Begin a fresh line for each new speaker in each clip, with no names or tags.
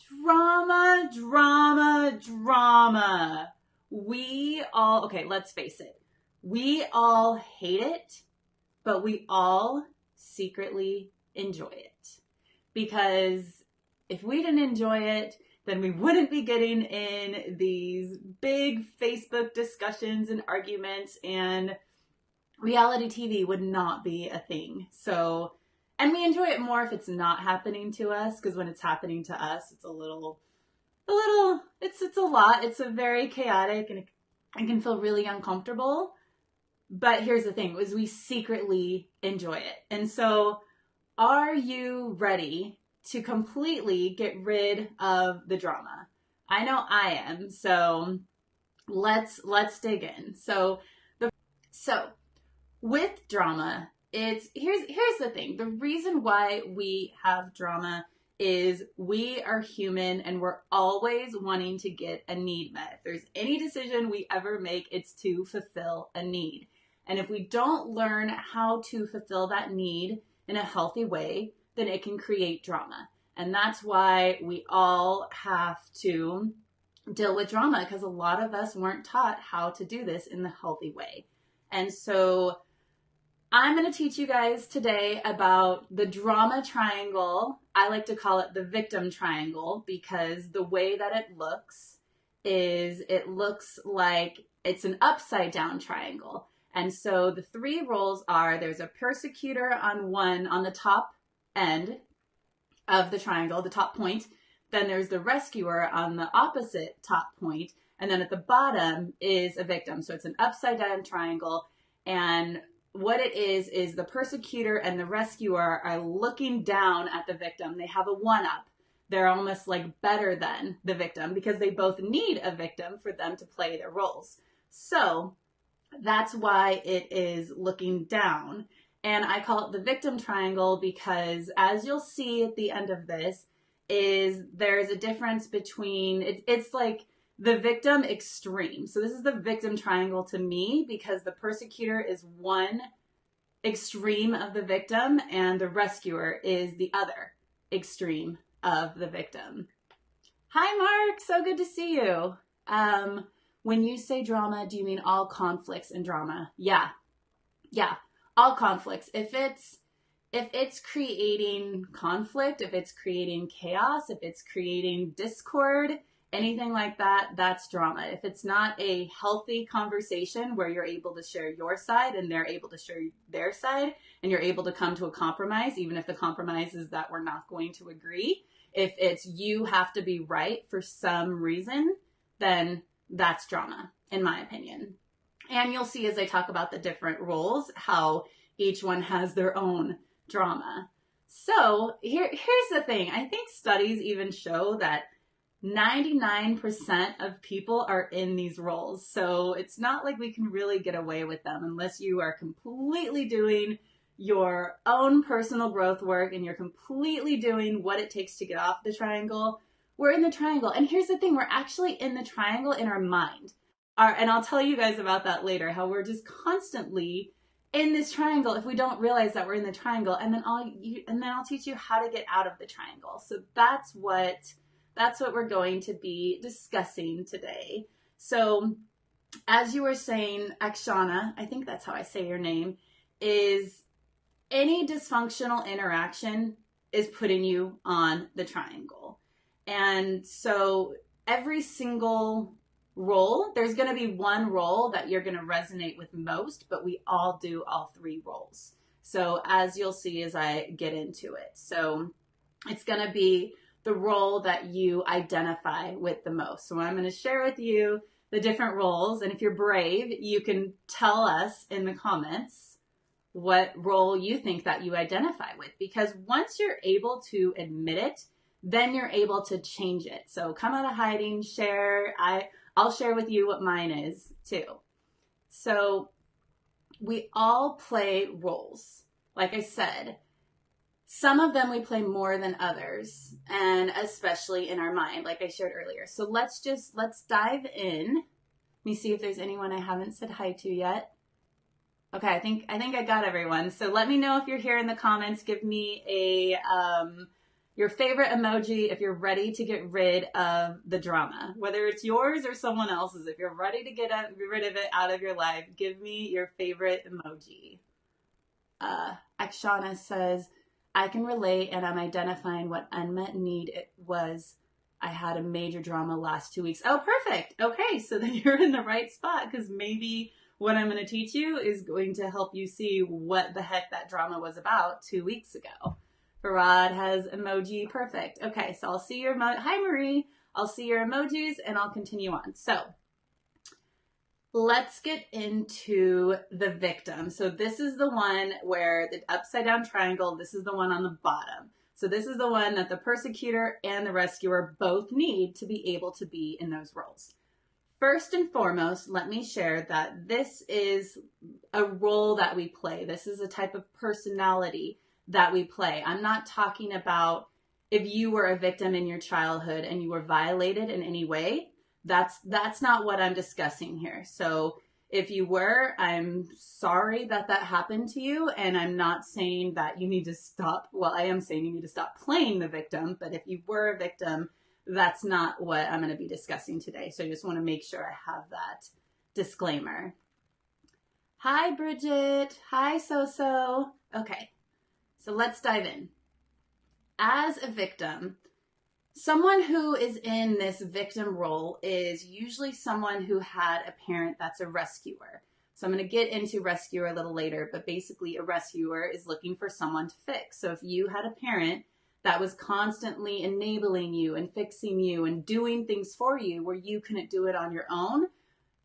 Drama, drama, drama. Okay, let's face it. We all hate it, but we all secretly enjoy it. Because if we didn't enjoy it, then we wouldn't be getting in these big Facebook discussions and arguments, and reality TV would not be a thing. So, and we enjoy it more if it's not happening to us, because when it's happening to us, it's it's a lot. It's a very chaotic, and it can feel really uncomfortable. But here's the thing, is we secretly enjoy it. And so, are you ready to completely get rid of the drama? I know I am. So let's dig in. So with drama, here's the thing. The reason why we have drama is we are human and we're always wanting to get a need met. If there's any decision we ever make, it's to fulfill a need. And if we don't learn how to fulfill that need in a healthy way, then it can create drama. And that's why we all have to deal with drama, because a lot of us weren't taught how to do this in the healthy way. And so I'm going to teach you guys today about the drama triangle. I like to call it the victim triangle, because the way that it looks is it looks like it's an upside down triangle. And so the three roles are, there's a persecutor on the top end of the triangle, the top point. Then there's the rescuer on the opposite top point. And then at the bottom is a victim. So it's an upside down triangle. And what it is the persecutor and the rescuer are looking down at the victim. They have a one-up. They're almost like better than the victim, because they both need a victim for them to play their roles. So that's why it is looking down. And I call it the victim triangle because, as you'll see at the end of this, there's a difference between, it's like the victim extreme. So this is the victim triangle to me, because the persecutor is one extreme of the victim and the rescuer is the other extreme of the victim. Hi, Mark. So good to see you. When you say drama, do you mean all conflicts and drama? Yeah, all conflicts. If it's creating conflict, if it's creating chaos, if it's creating discord, anything like that, that's drama. If it's not a healthy conversation where you're able to share your side and they're able to share their side, and you're able to come to a compromise, even if the compromise is that we're not going to agree, if it's you have to be right for some reason, then that's drama, in my opinion. And you'll see as I talk about the different roles, how each one has their own drama. So here's the thing. I think studies even show that 99% of people are in these roles. So it's not like we can really get away with them unless you are completely doing your own personal growth work and you're completely doing what it takes to get off the triangle. We're in the triangle. And here's the thing. We're actually in the triangle in our mind. And I'll tell you guys about that later, how we're just constantly in this triangle if we don't realize that we're in the triangle. And then I'll teach you how to get out of the triangle. So that's what we're going to be discussing today. So as you were saying, Akshana, I think that's how I say your name, is any dysfunctional interaction is putting you on the triangle. And so every single role, there's going to be one role that you're going to resonate with most, but we all do all three roles. So as you'll see as I get into it. So it's going to be the role that you identify with the most. So I'm going to share with you the different roles. And if you're brave, you can tell us in the comments what role you think that you identify with. Because once you're able to admit it, then you're able to change it. So come out of hiding, share. I'll share with you what mine is too. So we all play roles. Like I said, some of them we play more than others, and especially in our mind, like I shared earlier. So let's dive in. Let me see if there's anyone I haven't said hi to yet. Okay, I think I got everyone. So let me know if you're here in the comments. Give me a your favorite emoji if you're ready to get rid of the drama, whether it's yours or someone else's. If you're ready to get rid of it out of your life, give me your favorite emoji. Akshana says, I can relate and I'm identifying what unmet need it was. I had a major drama last 2 weeks. Oh, perfect. Okay, so then you're in the right spot because maybe what I'm going to teach you is going to help you see what the heck that drama was about 2 weeks ago. Farad has emoji. Perfect. Okay, so I'll see your hi Marie. I'll see your emojis and I'll continue on. So let's get into the victim. So this is the one where the upside down triangle, this is the one on the bottom. So this is the one that the persecutor and the rescuer both need to be able to be in those roles. First and foremost, let me share that this is a role that we play. This is a type of personality that we play. I'm not talking about if you were a victim in your childhood and you were violated in any way. That's not what I'm discussing here. So if you were, I'm sorry that that happened to you. And I'm not saying that you need to stop. Well, I am saying you need to stop playing the victim. But if you were a victim, that's not what I'm going to be discussing today. So I just want to make sure I have that disclaimer. Hi, Bridget. Hi, So-So. Okay, so let's dive in. As a victim, someone who is in this victim role is usually someone who had a parent that's a rescuer. So I'm going to get into rescuer a little later, but basically a rescuer is looking for someone to fix. So if you had a parent that was constantly enabling you and fixing you and doing things for you where you couldn't do it on your own,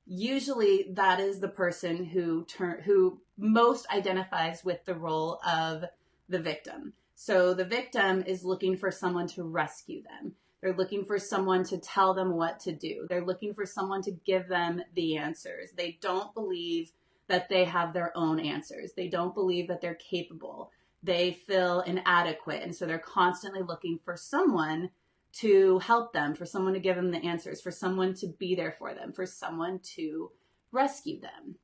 usually that is the person who most identifies with the role of the victim. So the victim is looking for someone to rescue them. They're looking for someone to tell them what to do. They're looking for someone to give them the answers. They don't believe that they have their own answers. They don't believe that they're capable. They feel inadequate. And so they're constantly looking for someone to help them, for someone to give them the answers, for someone to be there for them, for someone to rescue them.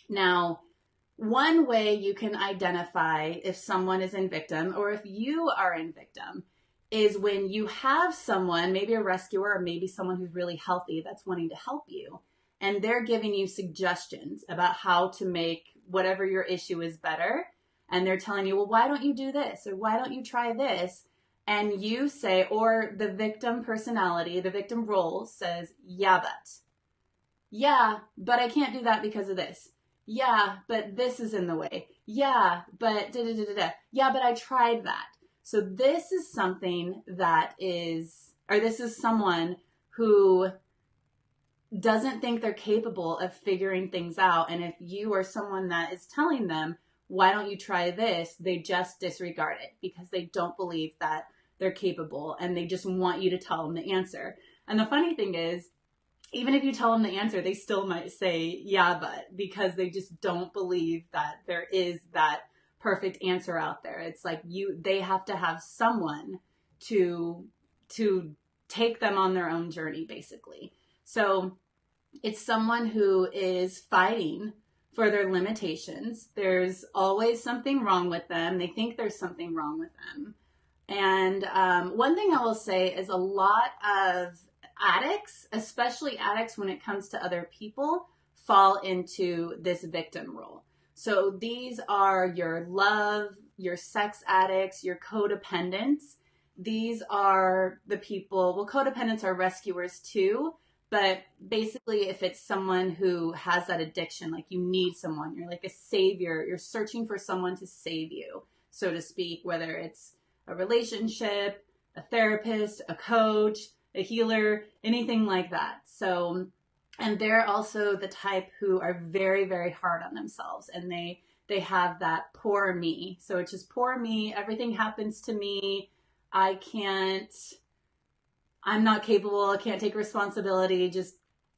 Now, one way you can identify if someone is in victim or if you are in victim is when you have someone, maybe a rescuer or maybe someone who's really healthy that's wanting to help you, and they're giving you suggestions about how to make whatever your issue is better. And they're telling you, well, why don't you do this? Or why don't you try this? And you say, or the victim personality, the victim role says, yeah, but I can't do that because of this. Yeah, but this is in the way. Yeah, but da-da-da-da-da. Yeah, but I tried that. So this is something that is, or this is someone who doesn't think they're capable of figuring things out. And if you are someone that is telling them, why don't you try this? They just disregard it because they don't believe that they're capable and they just want you to tell them the answer. And the funny thing is, even if you tell them the answer, they still might say, yeah, but, because they just don't believe that there is that perfect answer out there. It's like they have to have someone to take them on their own journey, basically. So it's someone who is fighting for their limitations. There's always something wrong with them. They think there's something wrong with them. And one thing I will say is a lot of addicts, especially addicts when it comes to other people, fall into this victim role. So these are your your sex addicts, your codependents. These are the people, well, codependents are rescuers too, but basically if it's someone who has that addiction, like you need someone, you're like a savior, you're searching for someone to save you, so to speak, whether it's a relationship, a therapist, a coach, a healer, anything like that. So, and they're also the type who are very, very hard on themselves, and they have that poor me. So it's just poor me. Everything happens to me. I'm not capable. I can't take responsibility. Just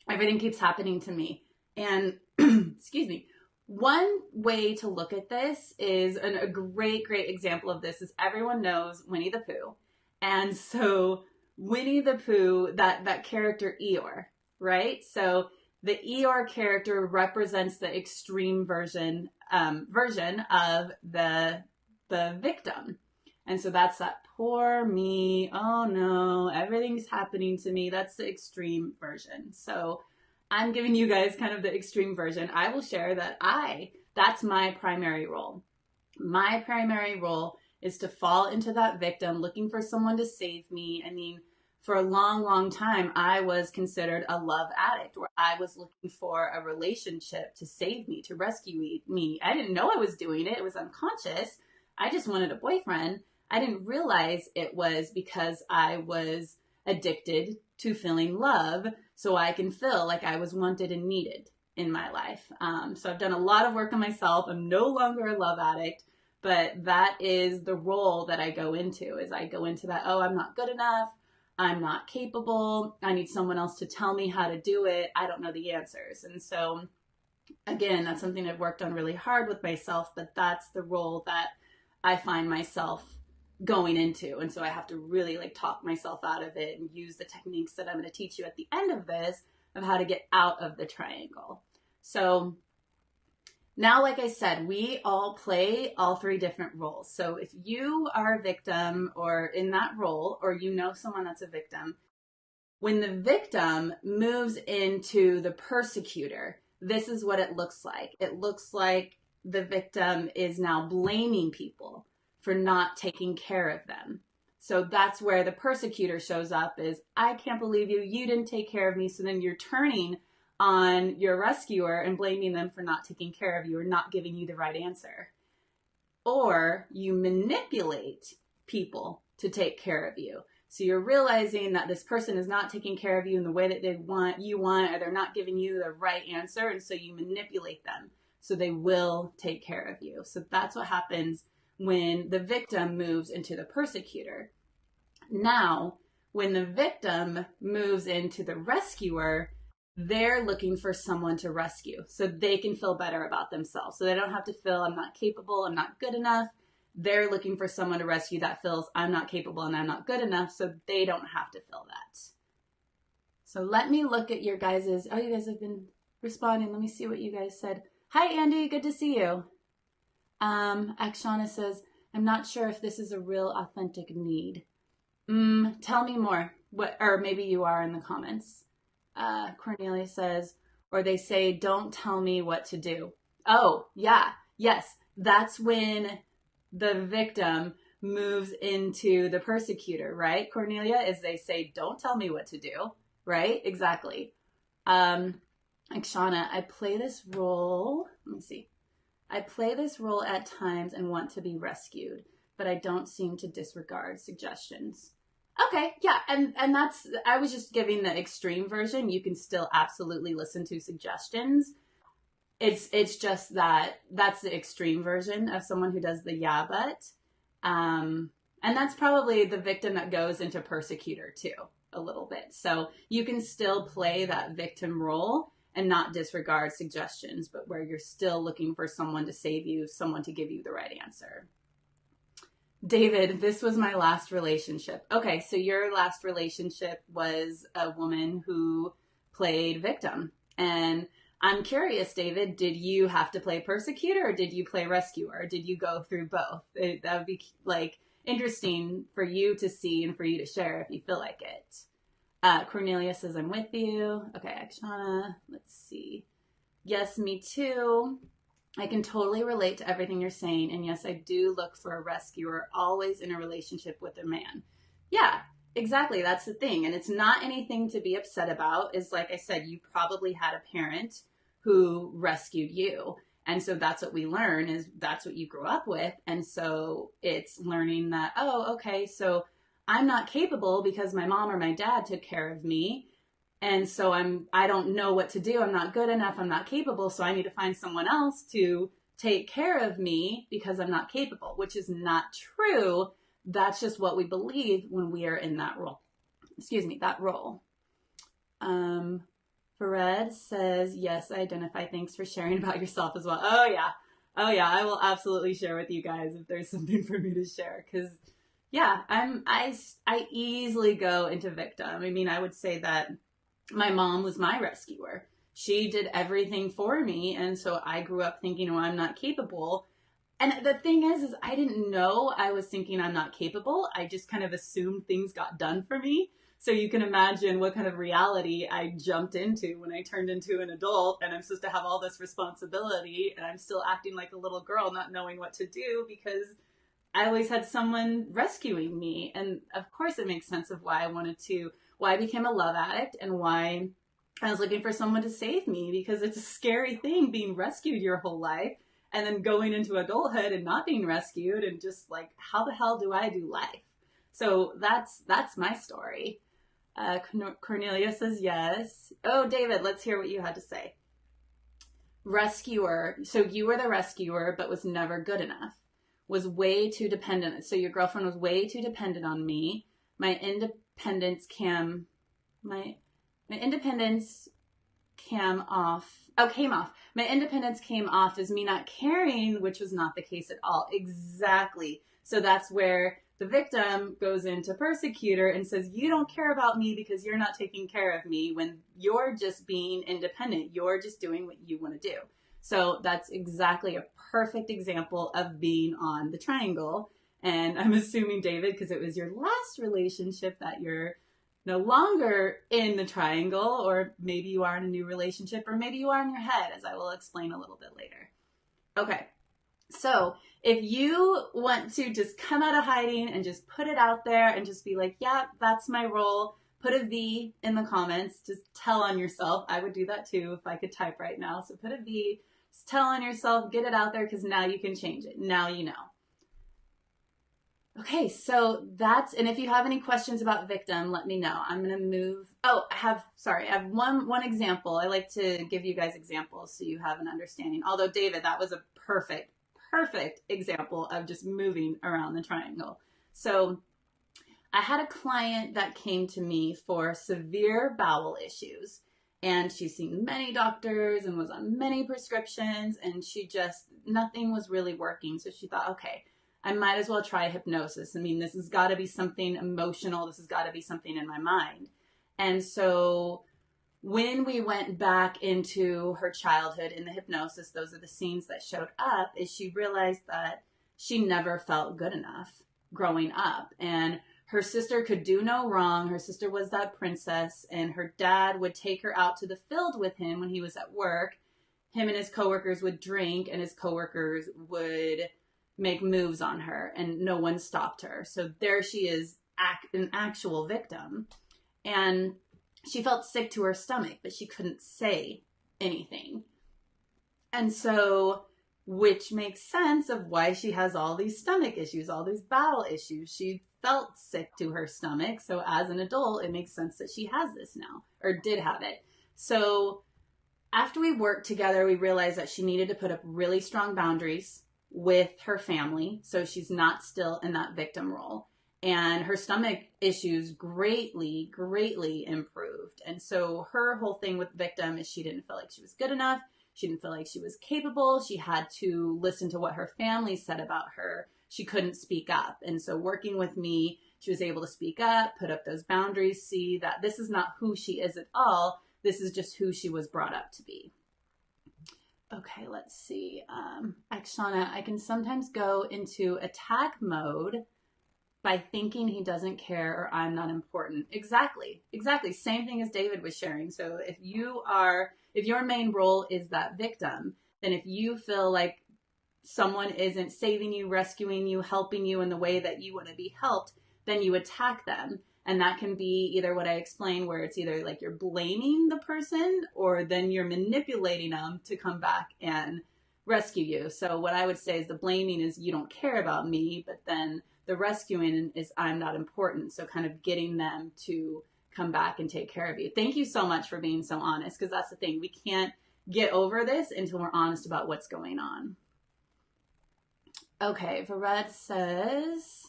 everything keeps happening to me. And excuse me. One way to look at this is a great example of this is everyone knows Winnie the Pooh. And so Winnie the Pooh, that character Eeyore, right? So the Eeyore character represents the extreme version of the victim. And so that's that poor me. Oh no, everything's happening to me. That's the extreme version. So I'm giving you guys kind of the extreme version. I will share that that's my primary role. My primary role is to fall into that victim, looking for someone to save me. I mean, for a long, long time, I was considered a love addict, where I was looking for a relationship to save me, to rescue me. I didn't know I was doing it. It was unconscious. I just wanted a boyfriend. I didn't realize it was because I was addicted to feeling love, so I can feel like I was wanted and needed in my life. So I've done a lot of work on myself. I'm no longer a love addict, but that is the role that I go into, is I go into that, oh, I'm not good enough. I'm not capable. I need someone else to tell me how to do it. I don't know the answers. And so, again, that's something I've worked on really hard with myself, but that's the role that I find myself going into. And so I have to really like talk myself out of it and use the techniques that I'm going to teach you at the end of this of how to get out of the triangle. So now, like I said, we all play all three different roles. So if you are a victim or in that role, or you know someone that's a victim, when the victim moves into the persecutor, this is what it looks like. It looks like the victim is now blaming people for not taking care of them. So that's where the persecutor shows up, is, I can't believe you didn't take care of me. So then you're turning on your rescuer and blaming them for not taking care of you or not giving you the right answer. Or you manipulate people to take care of you. So you're realizing that this person is not taking care of you in the way that they want, or they're not giving you the right answer. And so you manipulate them so they will take care of you. So that's what happens when the victim moves into the persecutor. Now, when the victim moves into the rescuer, they're looking for someone to rescue so they can feel better about themselves. So they don't have to feel, I'm not capable, I'm not good enough. They're looking for someone to rescue that feels, I'm not capable and I'm not good enough, so they don't have to feel that. So let me look at your guys's, oh, you guys have been responding. Let me see what you guys said. Hi, Andy, good to see you. Akshana says, I'm not sure if this is a real authentic need. Tell me more. Or maybe you are in the comments. Cornelia says, or they say, don't tell me what to do. Oh, yeah. Yes. That's when the victim moves into the persecutor, right? Cornelia, is they say, don't tell me what to do, right? Exactly. Akshana, I play this role. Let me see. I play this role at times and want to be rescued, but I don't seem to disregard suggestions. Okay, yeah, and that's, I was just giving the extreme version. You can still absolutely listen to suggestions. It's just that's the extreme version of someone who does the yeah, but. And that's probably the victim that goes into persecutor too, a little bit. So you can still play that victim role and not disregard suggestions, but where you're still looking for someone to save you, someone to give you the right answer. David, this was my last relationship. Okay, so your last relationship was a woman who played victim. And I'm curious, David, did you have to play persecutor or did you play rescuer? Or did you go through both? That would be like interesting for you to see and for you to share if you feel like it. Cornelia says, I'm with you. Okay, Akshana, let's see. Yes, me too. I can totally relate to everything you're saying. And yes, I do look for a rescuer, always in a relationship with a man. Yeah, exactly. That's the thing. And it's not anything to be upset about. Is like I said, you probably had a parent who rescued you. And so that's what we learn, is that's what you grew up with. And so it's learning that, oh, okay, so I'm not capable because my mom or my dad took care of me. And so I don't know what to do. I'm not good enough. I'm not capable. So I need to find someone else to take care of me because I'm not capable, which is not true. That's just what we believe when we are in that role. Excuse me, that role. Fared says, yes, I identify. Thanks for sharing about yourself as well. Oh yeah. I will absolutely share with you guys if there's something for me to share. Cause yeah, I easily go into victim. I mean, I would say that my mom was my rescuer. She did everything for me. And so I grew up thinking, well, I'm not capable. And the thing is I didn't know I was thinking I'm not capable. I just kind of assumed things got done for me. So you can imagine what kind of reality I jumped into when I turned into an adult and I'm supposed to have all this responsibility and I'm still acting like a little girl, not knowing what to do because I always had someone rescuing me. And of course, it makes sense of why I became a love addict and why I was looking for someone to save me because it's a scary thing being rescued your whole life and then going into adulthood and not being rescued and just like, how the hell do I do life? So that's my story. Cornelia says yes. Oh, David, let's hear what you had to say. Rescuer. So you were the rescuer, but was never good enough. Was way too dependent. So your girlfriend was way too dependent on me. My independence came off. Oh, came off. My independence came off as me not caring, which was not the case at all. Exactly. So that's where the victim goes into persecutor and says, you don't care about me because you're not taking care of me when you're just being independent. You're just doing what you want to do. So that's exactly a perfect example of being on the triangle. And I'm assuming, David, because it was your last relationship, that you're no longer in the triangle, or maybe you are in a new relationship, or maybe you are in your head, as I will explain a little bit later. Okay. So if you want to just come out of hiding and just put it out there and just be like, yeah, that's my role, put a V in the comments, just tell on yourself. I would do that too if I could type right now. So put a V, just tell on yourself, get it out there because now you can change it. Now you know. Okay, so and if you have any questions about victim, let me know. I'm going to move. Oh, I have one example. I like to give you guys examples so you have an understanding. Although, David, that was a perfect example of just moving around the triangle. So I had a client that came to me for severe bowel issues, and she's seen many doctors and was on many prescriptions, and nothing was really working. So she thought, okay, I might as well try hypnosis. I mean, this has got to be something emotional. This has got to be something in my mind. And so when we went back into her childhood in the hypnosis, those are the scenes that showed up, is she realized that she never felt good enough growing up. And her sister could do no wrong. Her sister was that princess, and her dad would take her out to the field with him when he was at work. Him and his coworkers would drink, and his coworkers would make moves on her, and no one stopped her. So there she is, an actual victim. And she felt sick to her stomach, but she couldn't say anything. And so, which makes sense of why she has all these stomach issues, all these bowel issues. She felt sick to her stomach. So as an adult, it makes sense that she has this now, or did have it. So after we worked together, we realized that she needed to put up really strong boundaries with her family, so she's not still in that victim role. And her stomach issues greatly improved. And so her whole thing with victim is she didn't feel like she was good enough. She didn't feel like she was capable. She had to listen to what her family said about her. She couldn't speak up. And so working with me, she was able to speak up, put up those boundaries, see that this is not who she is at all. This is just who she was brought up to be. Okay, let's see. Akshana, I can sometimes go into attack mode by thinking he doesn't care or I'm not important. Exactly. Same thing as David was sharing. So if your main role is that victim, then if you feel like someone isn't saving you, rescuing you, helping you in the way that you want to be helped, then you attack them. And that can be either what I explained, where it's either like you're blaming the person or then you're manipulating them to come back and rescue you. So what I would say is the blaming is you don't care about me, but then the rescuing is I'm not important. So kind of getting them to come back and take care of you. Thank you so much for being so honest, because that's the thing. We can't get over this until we're honest about what's going on. Okay, Varad says,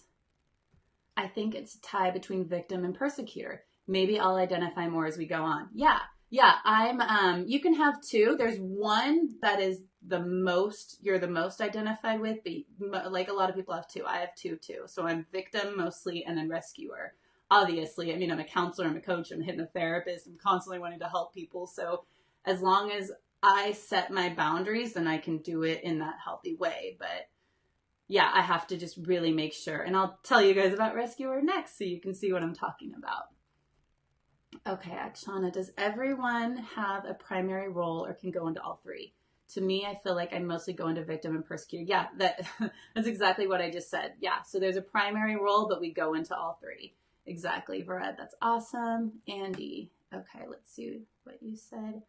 I think it's a tie between victim and persecutor. Maybe I'll identify more as we go on. Yeah, you can have two. There's one that is you're the most identified with, but like a lot of people have two. I have two too. So I'm victim mostly and then rescuer. Obviously, I mean, I'm a counselor, I'm a coach, I'm a hypnotherapist. I'm constantly wanting to help people. So as long as I set my boundaries, then I can do it in that healthy way. But yeah, I have to just really make sure. And I'll tell you guys about Rescuer next so you can see what I'm talking about. Okay, Akshana, does everyone have a primary role or can go into all three? To me, I feel like I mostly go into victim and persecutor. Yeah, that's exactly what I just said. Yeah, so there's a primary role, but we go into all three. Exactly, Varad. That's awesome. Andy. Okay, let's see what you said.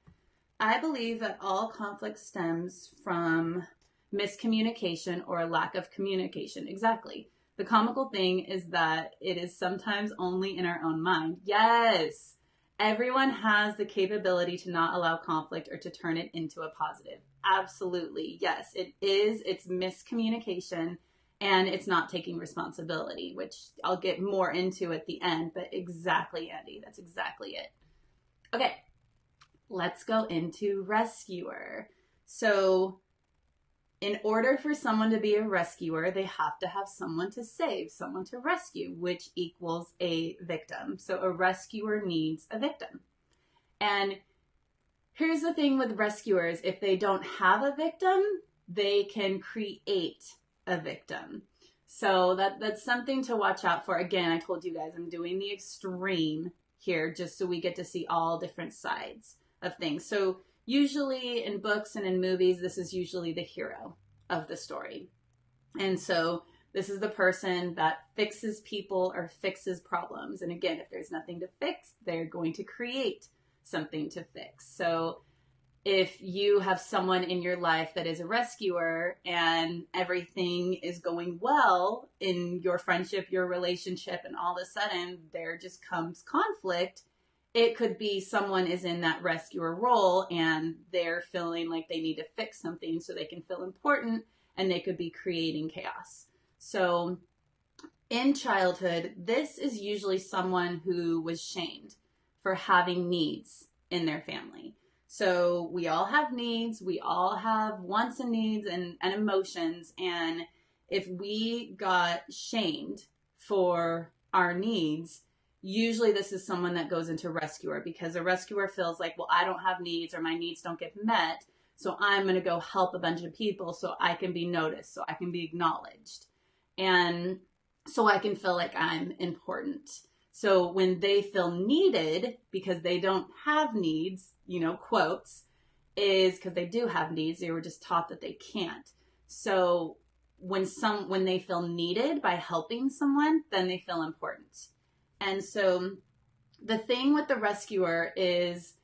I believe that all conflict stems from miscommunication or a lack of communication. Exactly. The comical thing is that it is sometimes only in our own mind. Yes. Everyone has the capability to not allow conflict or to turn it into a positive. Absolutely. Yes, it is. It's miscommunication and it's not taking responsibility, which I'll get more into at the end. But exactly, Andy. That's exactly it. Okay. Let's go into rescuer. So in order for someone to be a rescuer, they have to have someone to save, someone to rescue, which equals a victim. So a rescuer needs a victim. And here's the thing with rescuers, if they don't have a victim, they can create a victim. So that's something to watch out for. Again, I told you guys I'm doing the extreme here just so we get to see all different sides of things. So usually in books and in movies, this is usually the hero of the story. And so this is the person that fixes people or fixes problems. And again, if there's nothing to fix, they're going to create something to fix. So if you have someone in your life that is a rescuer and everything is going well in your friendship, your relationship, and all of a sudden there just comes conflict, it could be someone is in that rescuer role and they're feeling like they need to fix something so they can feel important, and they could be creating chaos. So in childhood, this is usually someone who was shamed for having needs in their family. So we all have needs, we all have wants and needs and emotions. And if we got shamed for our needs, usually this is someone that goes into rescuer, because a rescuer feels like, well, I don't have needs or my needs don't get met. So I'm going to go help a bunch of people so I can be noticed, so I can be acknowledged. And so I can feel like I'm important. So when they feel needed because they don't have needs, quotes, is because they do have needs. They were just taught that they can't. So when they feel needed by helping someone, then they feel important. And so the thing with the rescuer is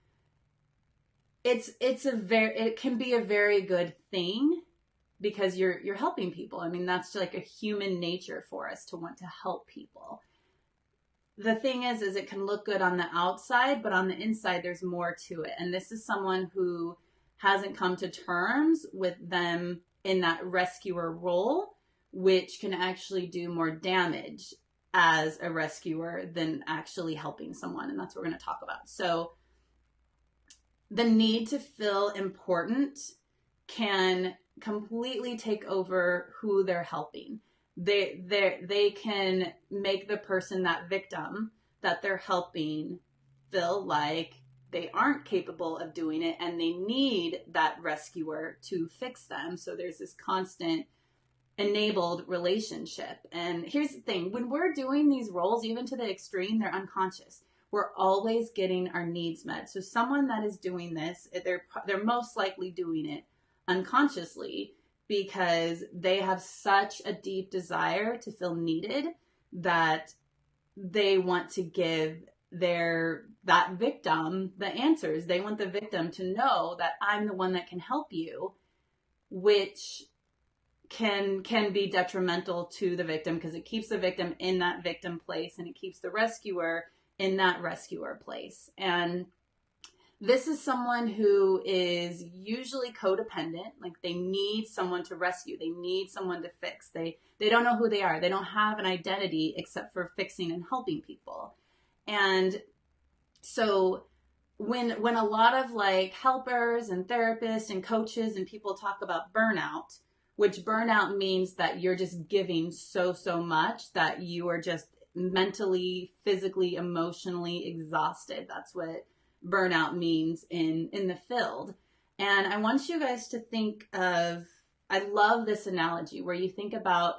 it can be a very good thing because you're helping people. I mean, that's like a human nature for us to want to help people. The thing is it can look good on the outside, but on the inside, there's more to it. And this is someone who hasn't come to terms with them in that rescuer role, which can actually do more damage as a rescuer than actually helping someone. And that's what we're going to talk about. So the need to feel important can completely take over who they're helping. They can make the person, that victim that they're helping, feel like they aren't capable of doing it and they need that rescuer to fix them. So there's this constant enabled relationship. And here's the thing, when we're doing these roles, even to the extreme, they're unconscious. We're always getting our needs met. So someone that is doing this, they're most likely doing it unconsciously because they have such a deep desire to feel needed that they want to give that victim the answers. They want the victim to know that I'm the one that can help you, which can be detrimental to the victim because it keeps the victim in that victim place and it keeps the rescuer in that rescuer place. And this is someone who is usually codependent, like they need someone to rescue, they need someone to fix. They don't know who they are. They don't have an identity except for fixing and helping people. And so when a lot of like helpers and therapists and coaches and people talk about burnout, which burnout means that you're just giving so much that you are just mentally, physically, emotionally exhausted. That's what burnout means in the field. And I want you guys to think of I love this analogy where you think about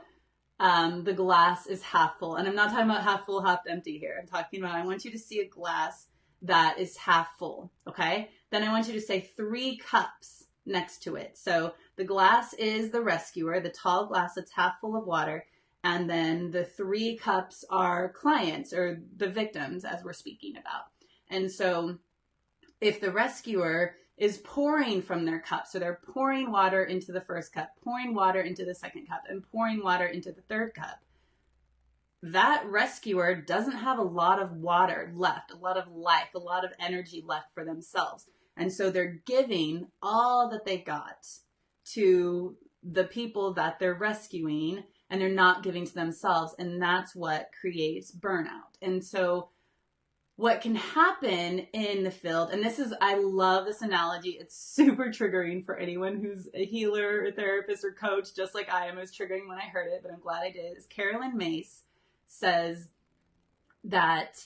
the glass is half full. And I'm not talking about half full, half empty here. I'm talking about, I want you to see a glass that is half full, okay? Then I want you to say 3 cups next to it. So the glass is the rescuer, the tall glass that's half full of water. And then the 3 cups are clients or the victims, as we're speaking about. And so if the rescuer is pouring from their cup, so they're pouring water into the first cup, pouring water into the second cup, and pouring water into the third cup, that rescuer doesn't have a lot of water left, a lot of life, a lot of energy left for themselves. And so they're giving all that they got to the people that they're rescuing, and they're not giving to themselves. And that's what creates burnout. And so what can happen in the field, and this is, I love this analogy. It's super triggering for anyone who's a healer or therapist or coach, just like I am. It was triggering when I heard it, but I'm glad I did. Is Caroline Myss says that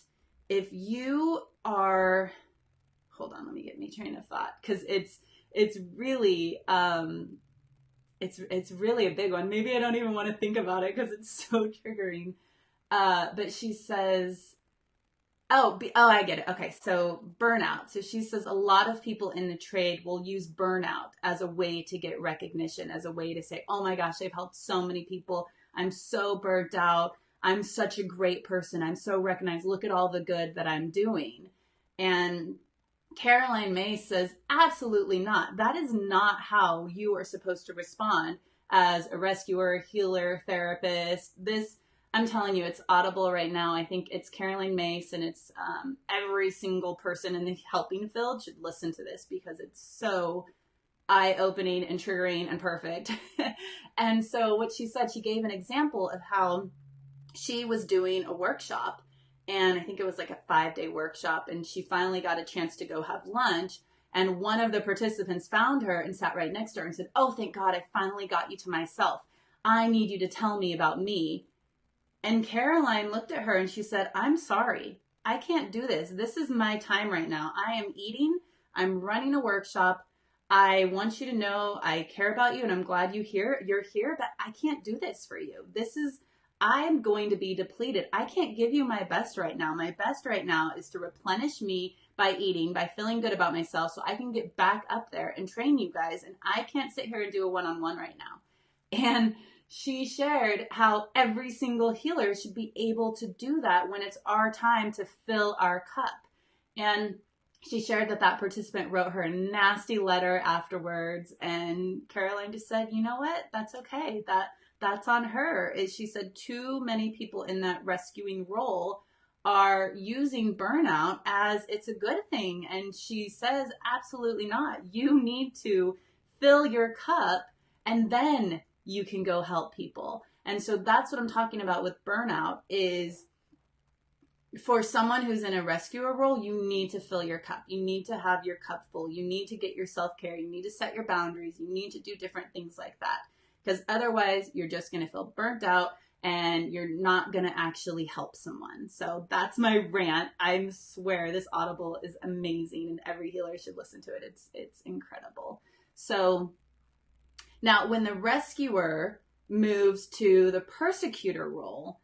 if you are, hold on, let me get my train of thought, because it's really it's really a big one. Maybe I don't even want to think about it because it's so triggering. But she says, I get it. Okay, so burnout. So she says a lot of people in the trade will use burnout as a way to get recognition, as a way to say, oh my gosh, I've helped so many people. I'm so burnt out. I'm such a great person. I'm so recognized. Look at all the good that I'm doing. And Caroline Myss says, absolutely not. That is not how you are supposed to respond as a rescuer, healer, therapist. I'm telling you, it's audible right now. I think it's Caroline Myss, and it's every single person in the helping field should listen to this because it's so eye-opening and triggering and perfect. And so what she said, she gave an example of how she was doing a workshop, and I think it was like a 5-day workshop, and she finally got a chance to go have lunch. And one of the participants found her and sat right next to her and said, oh, thank God, I finally got you to myself. I need you to tell me about me. And Caroline looked at her and she said, I'm sorry. I can't do this. This is my time right now. I am eating. I'm running a workshop. I want you to know I care about you and I'm glad you're here, but I can't do this for you. I'm going to be depleted. I can't give you my best right now. My best right now is to replenish me by eating, by feeling good about myself so I can get back up there and train you guys. And I can't sit here and do a one-on-one right now. And she shared how every single healer should be able to do that when it's our time to fill our cup. And she shared that participant wrote her a nasty letter afterwards. And Caroline just said, you know what? That's okay. That's on her. She said too many people in that rescuing role are using burnout as it's a good thing. And she says, absolutely not. You need to fill your cup and then you can go help people. And so that's what I'm talking about with burnout is for someone who's in a rescuer role, you need to fill your cup. You need to have your cup full. You need to get your self-care. You need to set your boundaries. You need to do different things like that. Because otherwise, you're just going to feel burnt out and you're not going to actually help someone. So that's my rant. I swear this Audible is amazing and every healer should listen to it. It's incredible. So now when the rescuer moves to the persecutor role,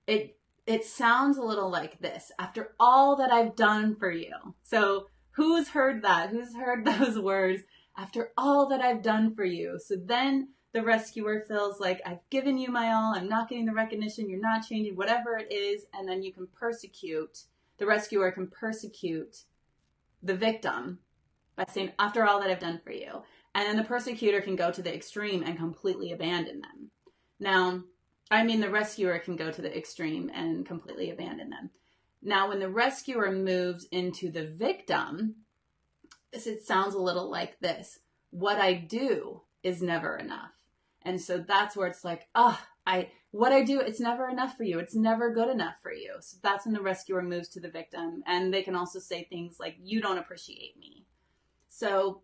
it sounds a little like this. After all that I've done for you. So who's heard that? Who's heard those words? After all that I've done for you. So then the rescuer feels like I've given you my all. I'm not getting the recognition. You're not changing, whatever it is. And then the rescuer can persecute the victim by saying, after all that I've done for you. And then the persecutor can go to the extreme and completely abandon them. Now, the rescuer can go to the extreme and completely abandon them. Now, when the rescuer moves into the victim, it sounds a little like this. What I do is never enough. And so that's where it's like, what I do, it's never enough for you. It's never good enough for you. So that's when the rescuer moves to the victim. And they can also say things like, you don't appreciate me. So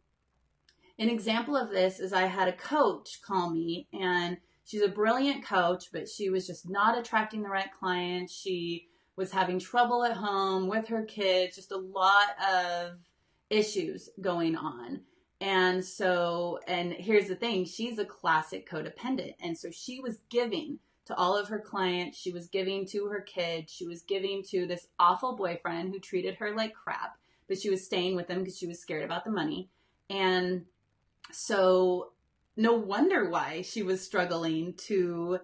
an example of this is I had a coach call me, and she's a brilliant coach, but she was just not attracting the right clients. She was having trouble at home with her kids, just a lot of issues going on. And so, and here's the thing, she's a classic codependent. And so she was giving to all of her clients. She was giving to her kids. She was giving to this awful boyfriend who treated her like crap, but she was staying with him because she was scared about the money. And so no wonder why she was struggling to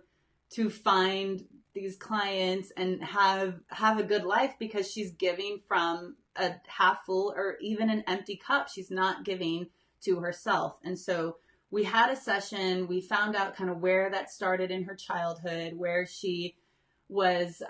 find these clients and have a good life, because she's giving from a half full or even an empty cup. She's not giving to herself. And so we had a session. We found out kind of where that started in her childhood, where she was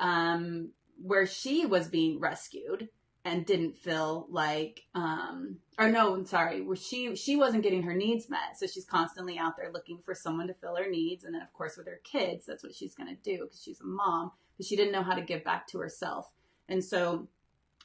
being rescued and didn't feel like, or no, I'm sorry, where she wasn't getting her needs met. So she's constantly out there looking for someone to fill her needs. And then of course with her kids, that's what she's going to do because she's a mom, but she didn't know how to give back to herself. And so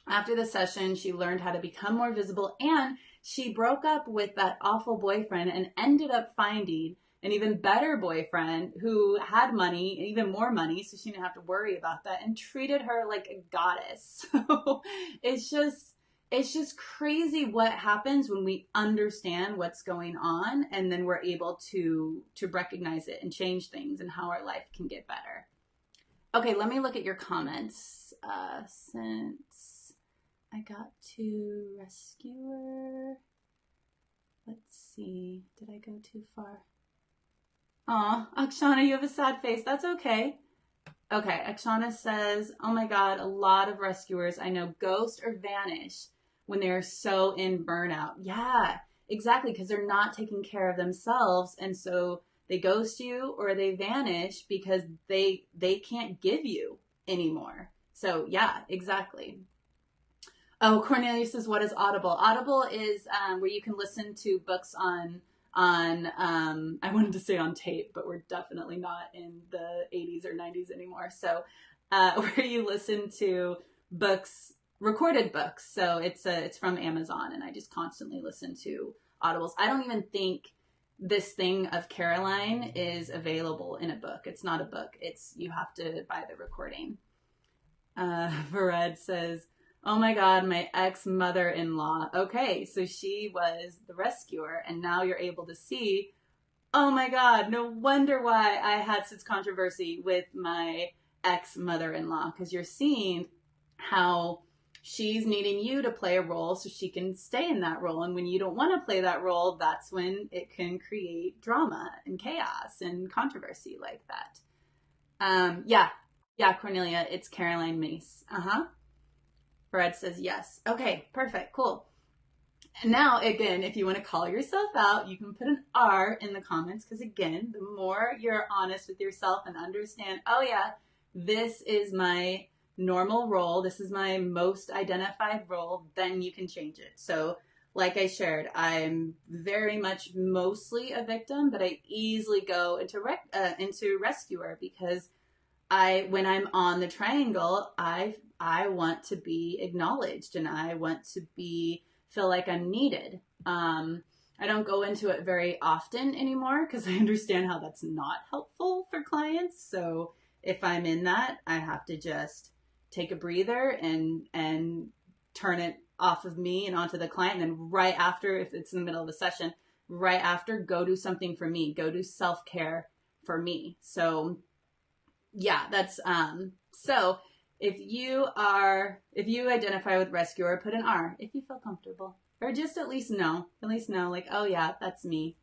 after the session, she learned how to become more visible, and she broke up with that awful boyfriend and ended up finding an even better boyfriend who had money, even more money, so she didn't have to worry about that, and treated her like a goddess. So it's just crazy what happens when we understand what's going on, and then we're able to recognize it and change things and how our life can get better. Okay, let me look at your comments. Since I got to rescuer, let's see, did I go too far? Aw, Akshana, you have a sad face. That's okay. Okay, Akshana says, oh my God, a lot of rescuers I know ghost or vanish when they're so in burnout. Yeah, exactly, because they're not taking care of themselves. And so they ghost you or they vanish because they can't give you anymore. So yeah, exactly. Oh, Cornelia says, what is Audible? Audible is where you can listen to books on I wanted to say on tape, but we're definitely not in the 80s or 90s anymore. So where you listen to books, recorded books. So it's from Amazon, and I just constantly listen to Audibles. I don't even think this thing of Caroline is available in a book. It's not a book. You have to buy the recording. Vared says, oh my God, my ex-mother-in-law. Okay, so she was the rescuer, and now you're able to see, oh my God, no wonder why I had such controversy with my ex-mother-in-law, because you're seeing how she's needing you to play a role so she can stay in that role. And when you don't want to play that role, that's when it can create drama and chaos and controversy like that. Yeah, Cornelia, it's Caroline Mace. Fred says yes. Okay, perfect, cool. And now, again, if you want to call yourself out, you can put an R in the comments, because again, the more you're honest with yourself and understand, oh yeah, this is my normal role, this is my most identified role, then you can change it. So like I shared, I'm very much mostly a victim, but I easily go into rescuer, because when I'm on the triangle, I want to be acknowledged, and I want to feel like I'm needed. I don't go into it very often anymore because I understand how that's not helpful for clients. So if I'm in that, I have to just take a breather and turn it off of me and onto the client. And then right after, if it's in the middle of the session, right after, go do something for me, go do self-care for me. So yeah, that's, so if you identify with rescuer, put an R if you feel comfortable, or just at least know, like, oh yeah, that's me.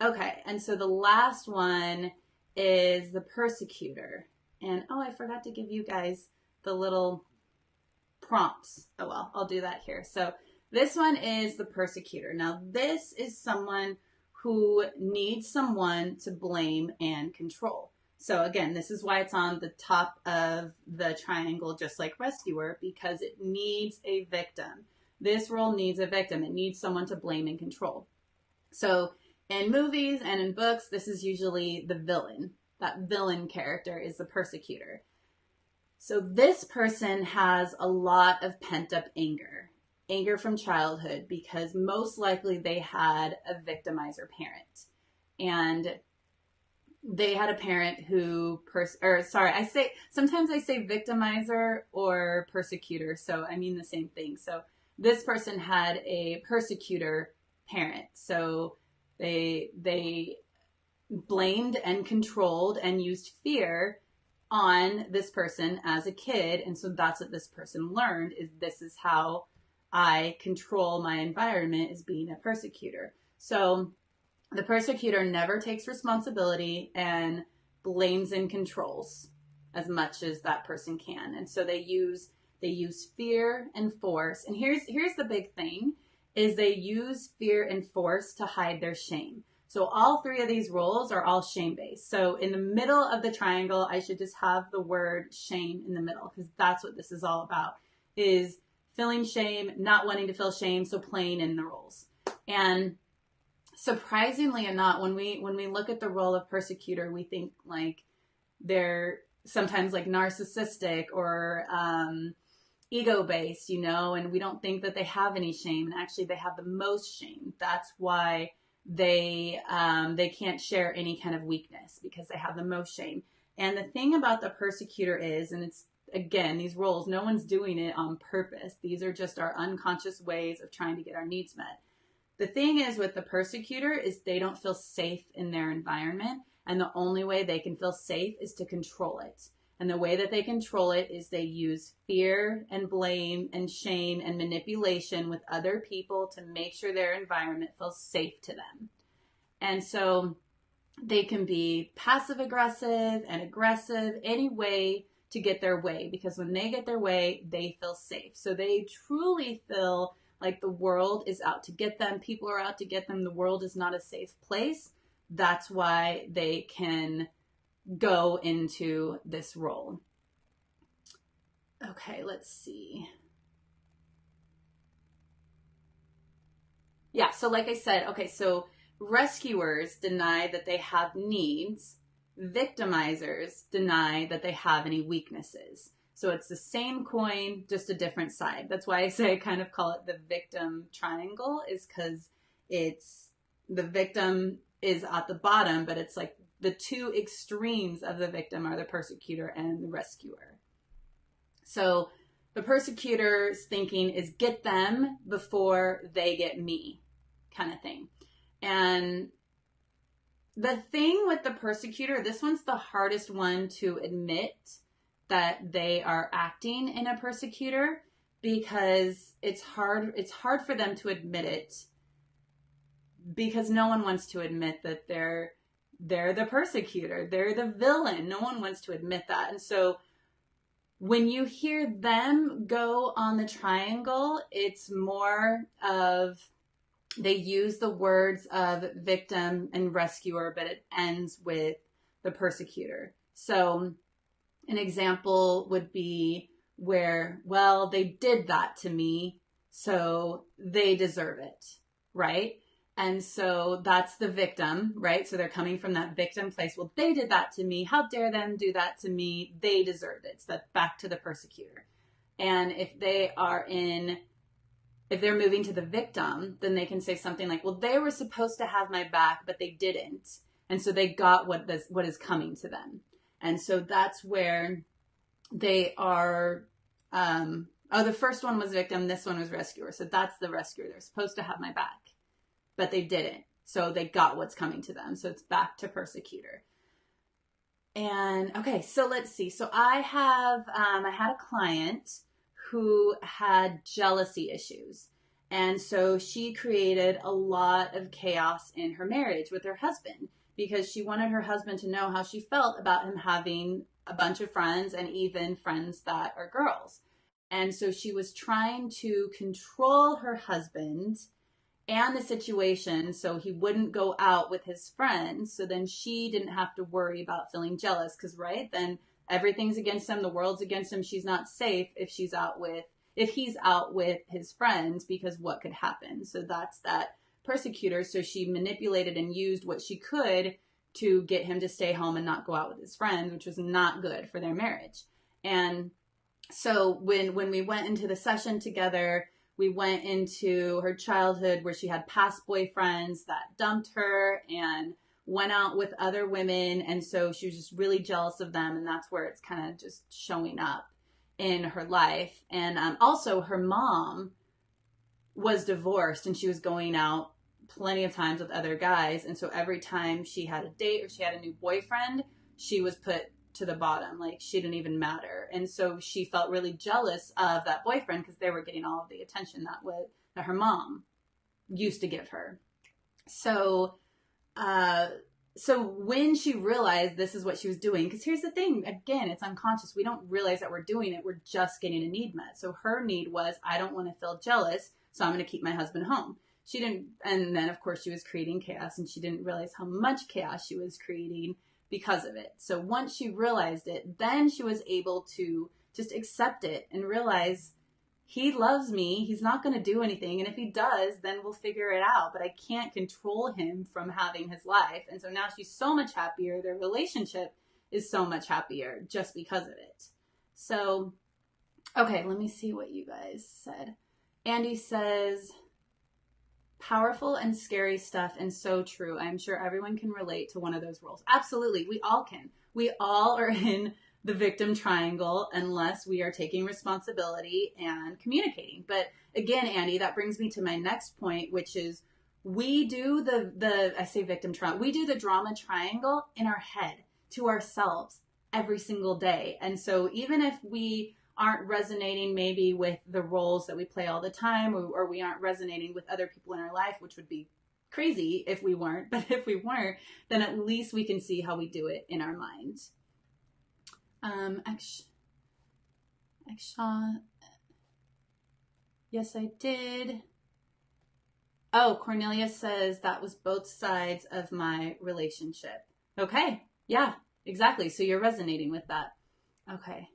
Okay. And so the last one is the persecutor. And oh, I forgot to give you guys the little prompts. Oh well, I'll do that here. So this one is the persecutor. Now this is someone who needs someone to blame and control. So again, this is why it's on the top of the triangle, just like rescuer, because it needs a victim. This role needs a victim. It needs someone to blame and control. So in movies and in books, this is usually the villain. That villain character is the persecutor. So this person has a lot of pent-up anger from childhood, because most likely they had a victimizer parent. And they had a parent who, sometimes I say victimizer or persecutor, so I mean the same thing. So this person had a persecutor parent. So they blamed and controlled and used fear on this person as a kid. And so that's what this person learned, is this is how I control my environment, is being a persecutor. So the persecutor never takes responsibility and blames and controls as much as that person can. And so they use fear and force. And here's the big thing, is they use fear and force to hide their shame. So all three of these roles are all shame-based. So in the middle of the triangle, I should just have the word shame in the middle, because that's what this is all about, is feeling shame, not wanting to feel shame, so playing in the roles. And surprisingly enough, when we look at the role of persecutor, we think like they're sometimes like narcissistic or ego-based, and we don't think that they have any shame. And actually, they have the most shame. That's why they can't share any kind of weakness, because they have the most shame. And the thing about the persecutor is, and it's, again, these roles, no one's doing it on purpose. These are just our unconscious ways of trying to get our needs met. The thing is with the persecutor is they don't feel safe in their environment. And the only way they can feel safe is to control it. And the way that they control it is they use fear and blame and shame and manipulation with other people to make sure their environment feels safe to them. And so they can be passive aggressive and aggressive, any way to get their way, because when they get their way, they feel safe. So they truly feel like the world is out to get them. People are out to get them. The world is not a safe place. That's why they can go into this role. Okay, let's see. Yeah, so like I said, okay, so rescuers deny that they have needs. Victimizers deny that they have any weaknesses. So it's the same coin, just a different side. That's why I say I kind of call it the victim triangle, is because it's the victim is at the bottom, but it's like the two extremes of the victim are the persecutor and the rescuer. So the persecutor's thinking is get them before they get me, kind of thing. And the thing with the persecutor, this one's the hardest one to admit that they are acting in a persecutor, because it's hard for them to admit it, because no one wants to admit that they're the persecutor, they're the villain. No one wants to admit that. And so when you hear them go on the triangle, it's more of, they use the words of victim and rescuer, but it ends with the persecutor. So an example would be where, well, they did that to me, so they deserve it, right? And so that's the victim, right? So they're coming from that victim place. Well, they did that to me. How dare them do that to me? They deserved it. So that's back to the persecutor. And if they're moving to the victim, then they can say something like, well, they were supposed to have my back, but they didn't. And so they got what is coming to them. And so that's where they are, the first one was victim, this one was rescuer. So that's the rescuer. They're supposed to have my back, but they didn't. So they got what's coming to them. So it's back to persecutor. And okay, so let's see. So I had a client who had jealousy issues. And so she created a lot of chaos in her marriage with her husband, because she wanted her husband to know how she felt about him having a bunch of friends, and even friends that are girls. And so she was trying to control her husband and the situation so he wouldn't go out with his friends. So then she didn't have to worry about feeling jealous, because then everything's against him. The world's against him. She's not safe if he's out with his friends, because what could happen? So that's that persecutor. So she manipulated and used what she could to get him to stay home and not go out with his friends, which was not good for their marriage. And so when we went into the session together, we went into her childhood where she had past boyfriends that dumped her and went out with other women. And so she was just really jealous of them. And that's where it's kind of just showing up in her life. And also her mom was divorced, and she was going out plenty of times with other guys. And so every time she had a date or she had a new boyfriend, she was put to the bottom. Like, she didn't even matter. And so she felt really jealous of that boyfriend because they were getting all of the attention that her mom used to give her. So, so when she realized this is what she was doing, because here's the thing, again, it's unconscious. We don't realize that we're doing it. We're just getting a need met. So her need was, I don't want to feel jealous, so I'm going to keep my husband home. She didn't, and then of course she was creating chaos, and she didn't realize how much chaos she was creating because of it. So once she realized it, then she was able to just accept it and realize, he loves me. He's not going to do anything. And if he does, then we'll figure it out. But I can't control him from having his life. And so now she's so much happier. Their relationship is so much happier just because of it. So, okay, let me see what you guys said. Andy says, powerful and scary stuff, and so true. I'm sure everyone can relate to one of those roles. Absolutely. We all can. We all are in the victim triangle unless we are taking responsibility and communicating. But again, Andy, that brings me to my next point, which is we do I say victim triangle, we do the drama triangle in our head to ourselves every single day. And so even if we aren't resonating maybe with the roles that we play all the time, or we aren't resonating with other people in our life, which would be crazy if we weren't, but if we weren't, then at least we can see how we do it in our mind. Yes, I did. Oh, Cornelia says that was both sides of my relationship. Okay. Yeah, exactly. So you're resonating with that. Okay.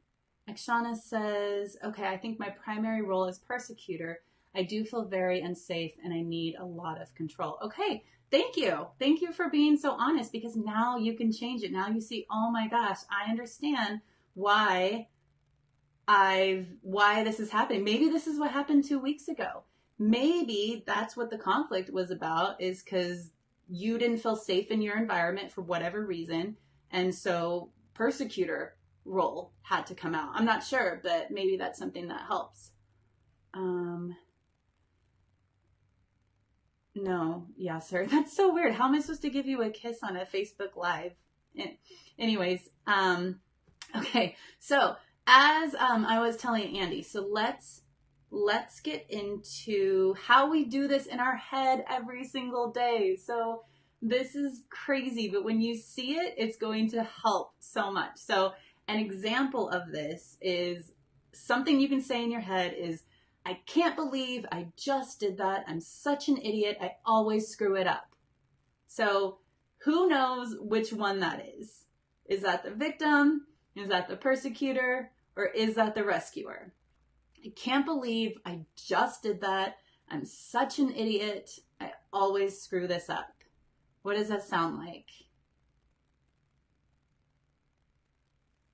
Akshana says, okay, I think my primary role is persecutor. I do feel very unsafe and I need a lot of control. Okay. Thank you. Thank you for being so honest, because now you can change it. Now you see, oh my gosh, I understand why this is happening. Maybe this is what happened 2 weeks ago. Maybe that's what the conflict was about, is because you didn't feel safe in your environment for whatever reason. And so persecutor role had to come out. I'm not sure, but maybe that's something that helps. No, yeah, sir. That's so weird. How am I supposed to give you a kiss on a Facebook Live? Anyways, okay. So as I was telling Andy, so let's get into how we do this in our head every single day. So this is crazy, but when you see it, it's going to help so much. So an example of this is something you can say in your head is, I can't believe I just did that. I'm such an idiot. I always screw it up. So who knows which one that is? Is that the victim? Is that the persecutor? Or is that the rescuer? I can't believe I just did that. I'm such an idiot. I always screw this up. What does that sound like?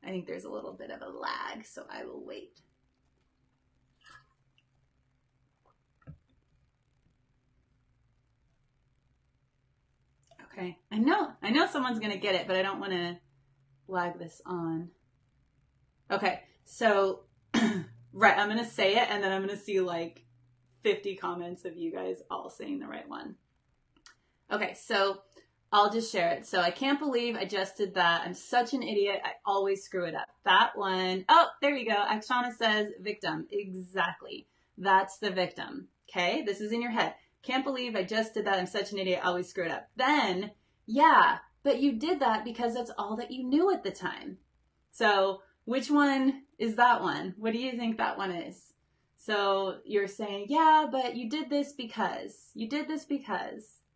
I think there's a little bit of a lag, so I will wait. Okay, I know someone's gonna get it, but I don't want to lag this on. Okay, so right, I'm gonna say it, and then I'm gonna see like 50 comments of you guys all saying the right one. Okay, so I'll just share it. So I can't believe I just did that. I'm such an idiot. I always screw it up. That one. Oh, there you go. Akshana says victim. Exactly. That's the victim. Okay, this is in your head. Can't believe I just did that. I'm such an idiot. I always screw it up. Then, yeah, but you did that because that's all that you knew at the time. So which one is that one? What do you think that one is? So you're saying, yeah, but you did this because.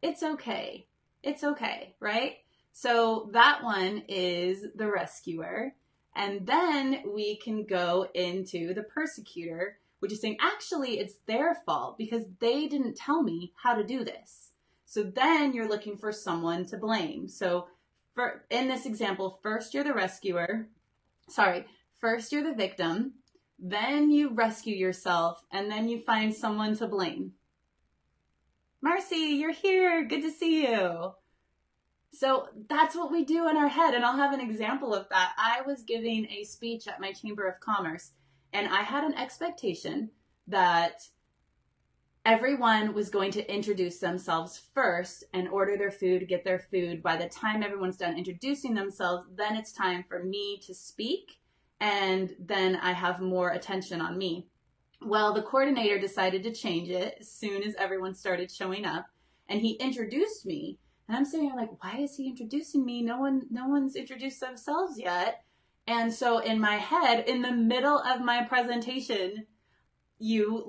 It's okay. It's okay, right? So that one is the rescuer. And then we can go into the persecutor, which is saying, actually, it's their fault because they didn't tell me how to do this. So then you're looking for someone to blame. So in this example, first you're the rescuer. First you're the victim. Then you rescue yourself, and then you find someone to blame. Marcy, you're here. Good to see you. So that's what we do in our head. And I'll have an example of that. I was giving a speech at my Chamber of Commerce, and I had an expectation that everyone was going to introduce themselves first and order their food, get their food. By the time everyone's done introducing themselves, then it's time for me to speak, and then I have more attention on me. Well, the coordinator decided to change it as soon as everyone started showing up, and he introduced me. And I'm sitting here like, why is he introducing me? No one's introduced themselves yet. And so in my head, in the middle of my presentation, you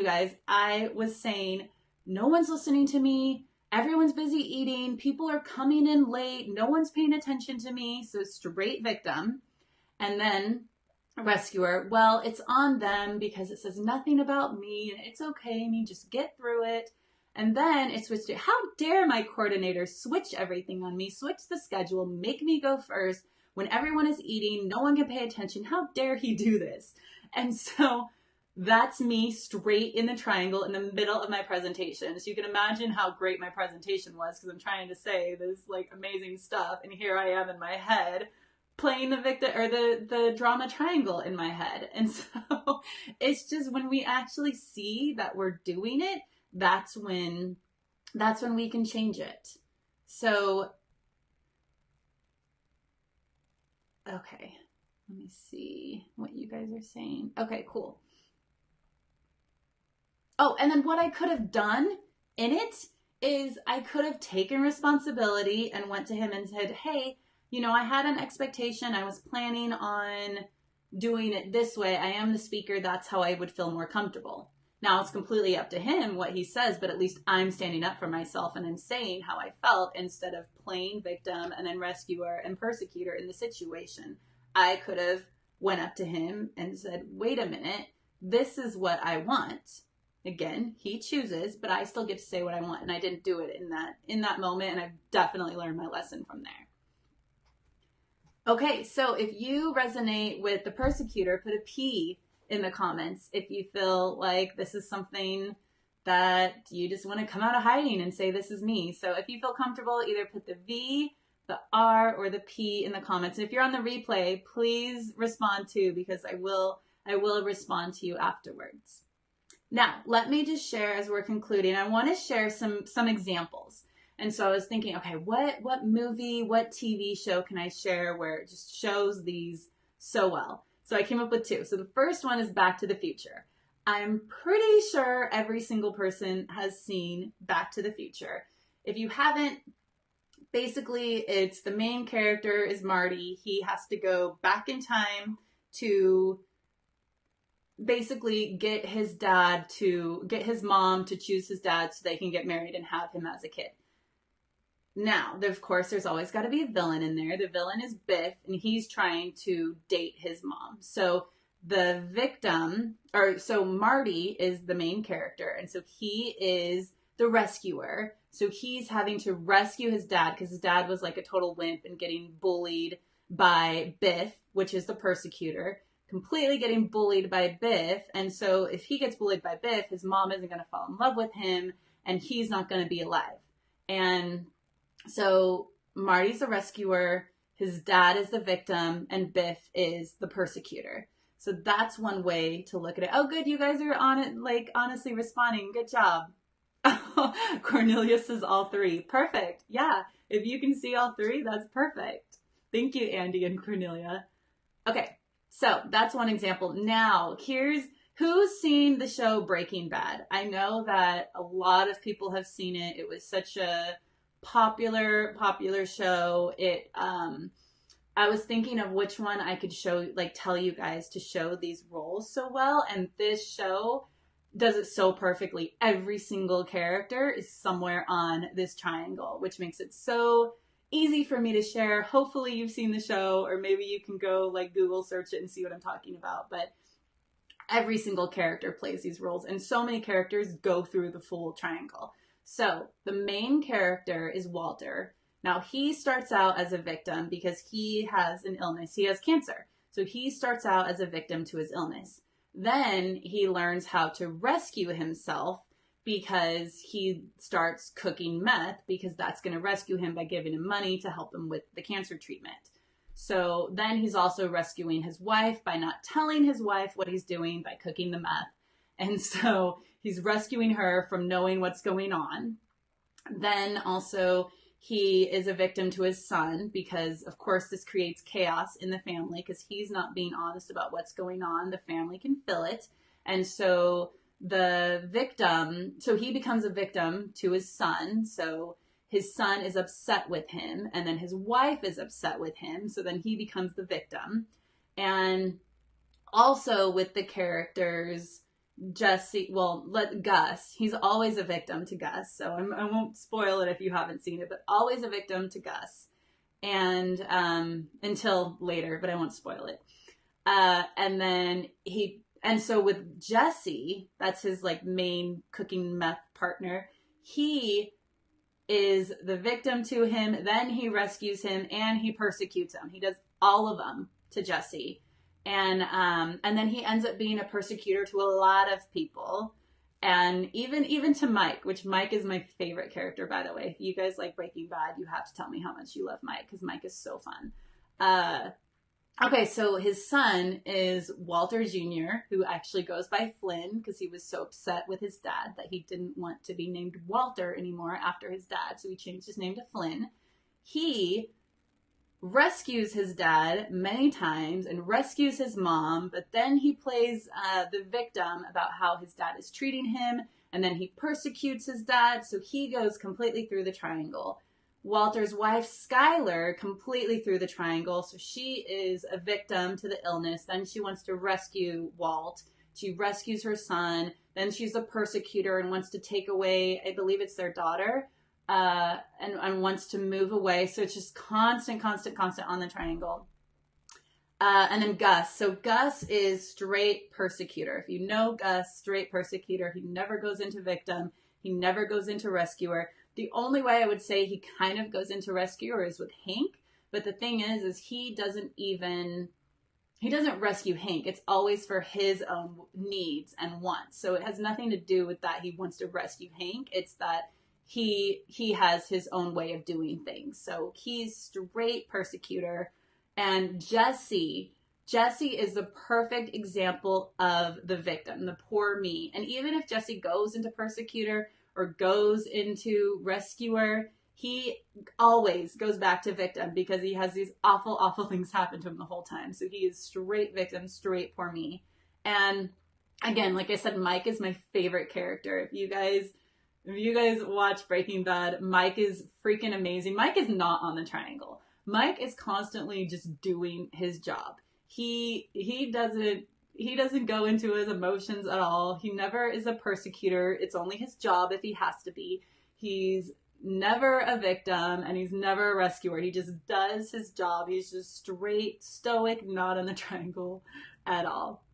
guys, I was saying, no one's listening to me. Everyone's busy eating. People are coming in late. No one's paying attention to me. So straight victim. And then rescuer, well, it's on them because it says nothing about me and it's okay. I mean, just get through it. And then it switched to, how dare my coordinator switch everything on me, switch the schedule, make me go first when everyone is eating, no one can pay attention. How dare he do this? And so that's me straight in the triangle in the middle of my presentation. So you can imagine how great my presentation was, because I'm trying to say this like amazing stuff. And here I am in my head playing the victim or the drama triangle in my head. And so it's just when we actually see that we're doing it, that's when we can change it. So, okay, let me see what you guys are saying. Okay, cool. Oh, and then what I could have done in it is I could have taken responsibility and went to him and said, hey, I had an expectation. I was planning on doing it this way. I am the speaker. That's how I would feel more comfortable. Now it's completely up to him what he says, but at least I'm standing up for myself and I'm saying how I felt instead of playing victim and then rescuer and persecutor in the situation. I could have went up to him and said, wait a minute, this is what I want. Again, he chooses, but I still get to say what I want. And I didn't do it in that moment. And I've definitely learned my lesson from there. Okay, so if you resonate with the persecutor, put a P in the comments if you feel like this is something that you just want to come out of hiding and say, this is me. So if you feel comfortable, either put the V, the R, or the P in the comments. And if you're on the replay, please respond too, because I will respond to you afterwards. Now, let me just share as we're concluding, I want to share some examples. And so I was thinking, okay, what movie, what TV show can I share where it just shows these so well? So I came up with two. So the first one is Back to the Future. I'm pretty sure every single person has seen Back to the Future. If you haven't, basically it's the main character is Marty. He has to go back in time to basically get his mom to choose his dad so they can get married and have him as a kid. Now, of course, there's always got to be a villain in there. The villain is Biff, and he's trying to date his mom. So Marty is the main character, and so he is the rescuer. So he's having to rescue his dad because his dad was like a total wimp and getting bullied by Biff, which is the persecutor, completely getting bullied by Biff. And so if he gets bullied by Biff, his mom isn't going to fall in love with him, and he's not going to be alive. And so Marty's the rescuer, his dad is the victim, and Biff is the persecutor. So that's one way to look at it. Oh, good. You guys are on it, like honestly responding. Good job. Cornelia says all three. Perfect. Yeah. If you can see all three, that's perfect. Thank you, Andy and Cornelia. Okay. So that's one example. Now, who's seen the show Breaking Bad? I know that a lot of people have seen it. It was such a popular show. I was thinking of which one I could tell you guys to show these roles so well, and this show does it so perfectly. Every single character is somewhere on this triangle, which makes it so easy for me to share. Hopefully you've seen the show, or maybe you can go Google search it and see what I'm talking about. But every single character plays these roles, and so many characters go through the full triangle. So the main character is Walter. Now he starts out as a victim because he has an illness. He has cancer. So he starts out as a victim to his illness. Then he learns how to rescue himself because he starts cooking meth, because that's going to rescue him by giving him money to help him with the cancer treatment. So then he's also rescuing his wife by not telling his wife what he's doing by cooking the meth. And so he's rescuing her from knowing what's going on. Then also he is a victim to his son because, of course, this creates chaos in the family because he's not being honest about what's going on. The family can feel it. And so so he becomes a victim to his son. So his son is upset with him, and then his wife is upset with him. So then he becomes the victim. And also with the characters, Gus, he's always a victim to Gus. So I won't spoil it if you haven't seen it, but always a victim to Gus. And until later, but I won't spoil it. And so with Jesse, that's his like main cooking meth partner, he is the victim to him, then he rescues him, and he persecutes him. He does all of them to Jesse. And then he ends up being a persecutor to a lot of people. And even to Mike, which Mike is my favorite character, by the way. If you guys like Breaking Bad, you have to tell me how much you love Mike, because Mike is so fun. Okay, so his son is Walter Jr., who actually goes by Flynn because he was so upset with his dad that he didn't want to be named Walter anymore after his dad, so he changed his name to Flynn. He rescues his dad many times and rescues his mom, but then he plays the victim about how his dad is treating him, and then he persecutes his dad, so he goes completely through the triangle. Walter's wife, Skylar, completely through the triangle. So she is a victim to the illness. Then she wants to rescue Walt. She rescues her son. Then she's a persecutor and wants to take away, I believe it's their daughter, and wants to move away. So it's just constant on the triangle. And then Gus. So Gus is straight persecutor. If you know Gus, straight persecutor. He never goes into victim. He never goes into rescuer. The only way I would say he kind of goes into rescuer is with Hank. But the thing is he doesn't rescue Hank. It's always for his own needs and wants. So it has nothing to do with that he wants to rescue Hank. It's that he has his own way of doing things. So he's straight persecutor. And Jesse is the perfect example of the victim, the poor me. And even if Jesse goes into persecutor or goes into rescuer, he always goes back to victim because he has these awful things happen to him the whole time. So he is straight victim, straight poor me. And again, like I said, Mike is my favorite character. If you guys watch Breaking Bad, Mike is freaking amazing. Mike is not on the triangle. Mike is constantly just doing his job. He doesn't go into his emotions at all. He never is a persecutor. It's only his job if he has to be. He's never a victim and he's never a rescuer. He just does his job. He's just straight stoic, not on the triangle at all.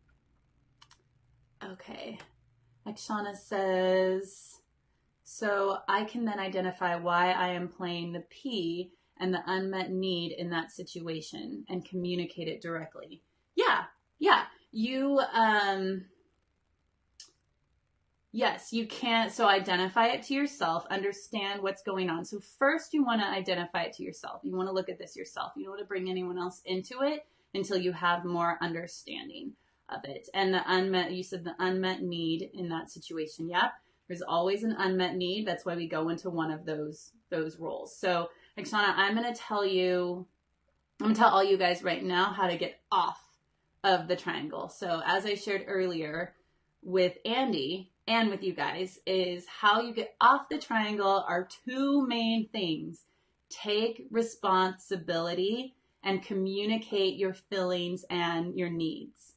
Okay. Akshana says, so I can then identify why I am playing the P and the unmet need in that situation and communicate it directly. Yeah. Yes, you can. So identify it to yourself, understand what's going on. So first you want to identify it to yourself. You want to look at this yourself. You don't want to bring anyone else into it until you have more understanding of it. And you said the unmet need in that situation. Yep. There's always an unmet need. That's why we go into one of those roles. So Oksana, I'm going to tell all you guys right now how to get off of the triangle. So as I shared earlier with Andy and with you guys, is how you get off the triangle are two main things. Take responsibility and communicate your feelings and your needs.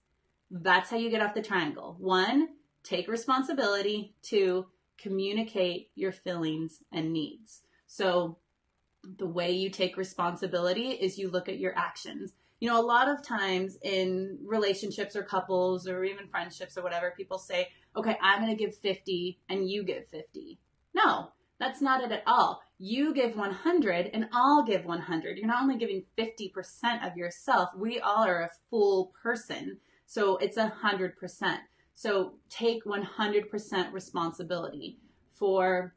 That's how you get off the triangle. 1, take responsibility. 2, communicate your feelings and needs. So the way you take responsibility is you look at your actions. You know, a lot of times in relationships or couples or even friendships or whatever, people say, okay, I'm going to give 50 and you give 50. No, that's not it at all. You give 100 and I'll give 100. You're not only giving 50% of yourself. We all are a full person. So it's 100%. So take 100% responsibility for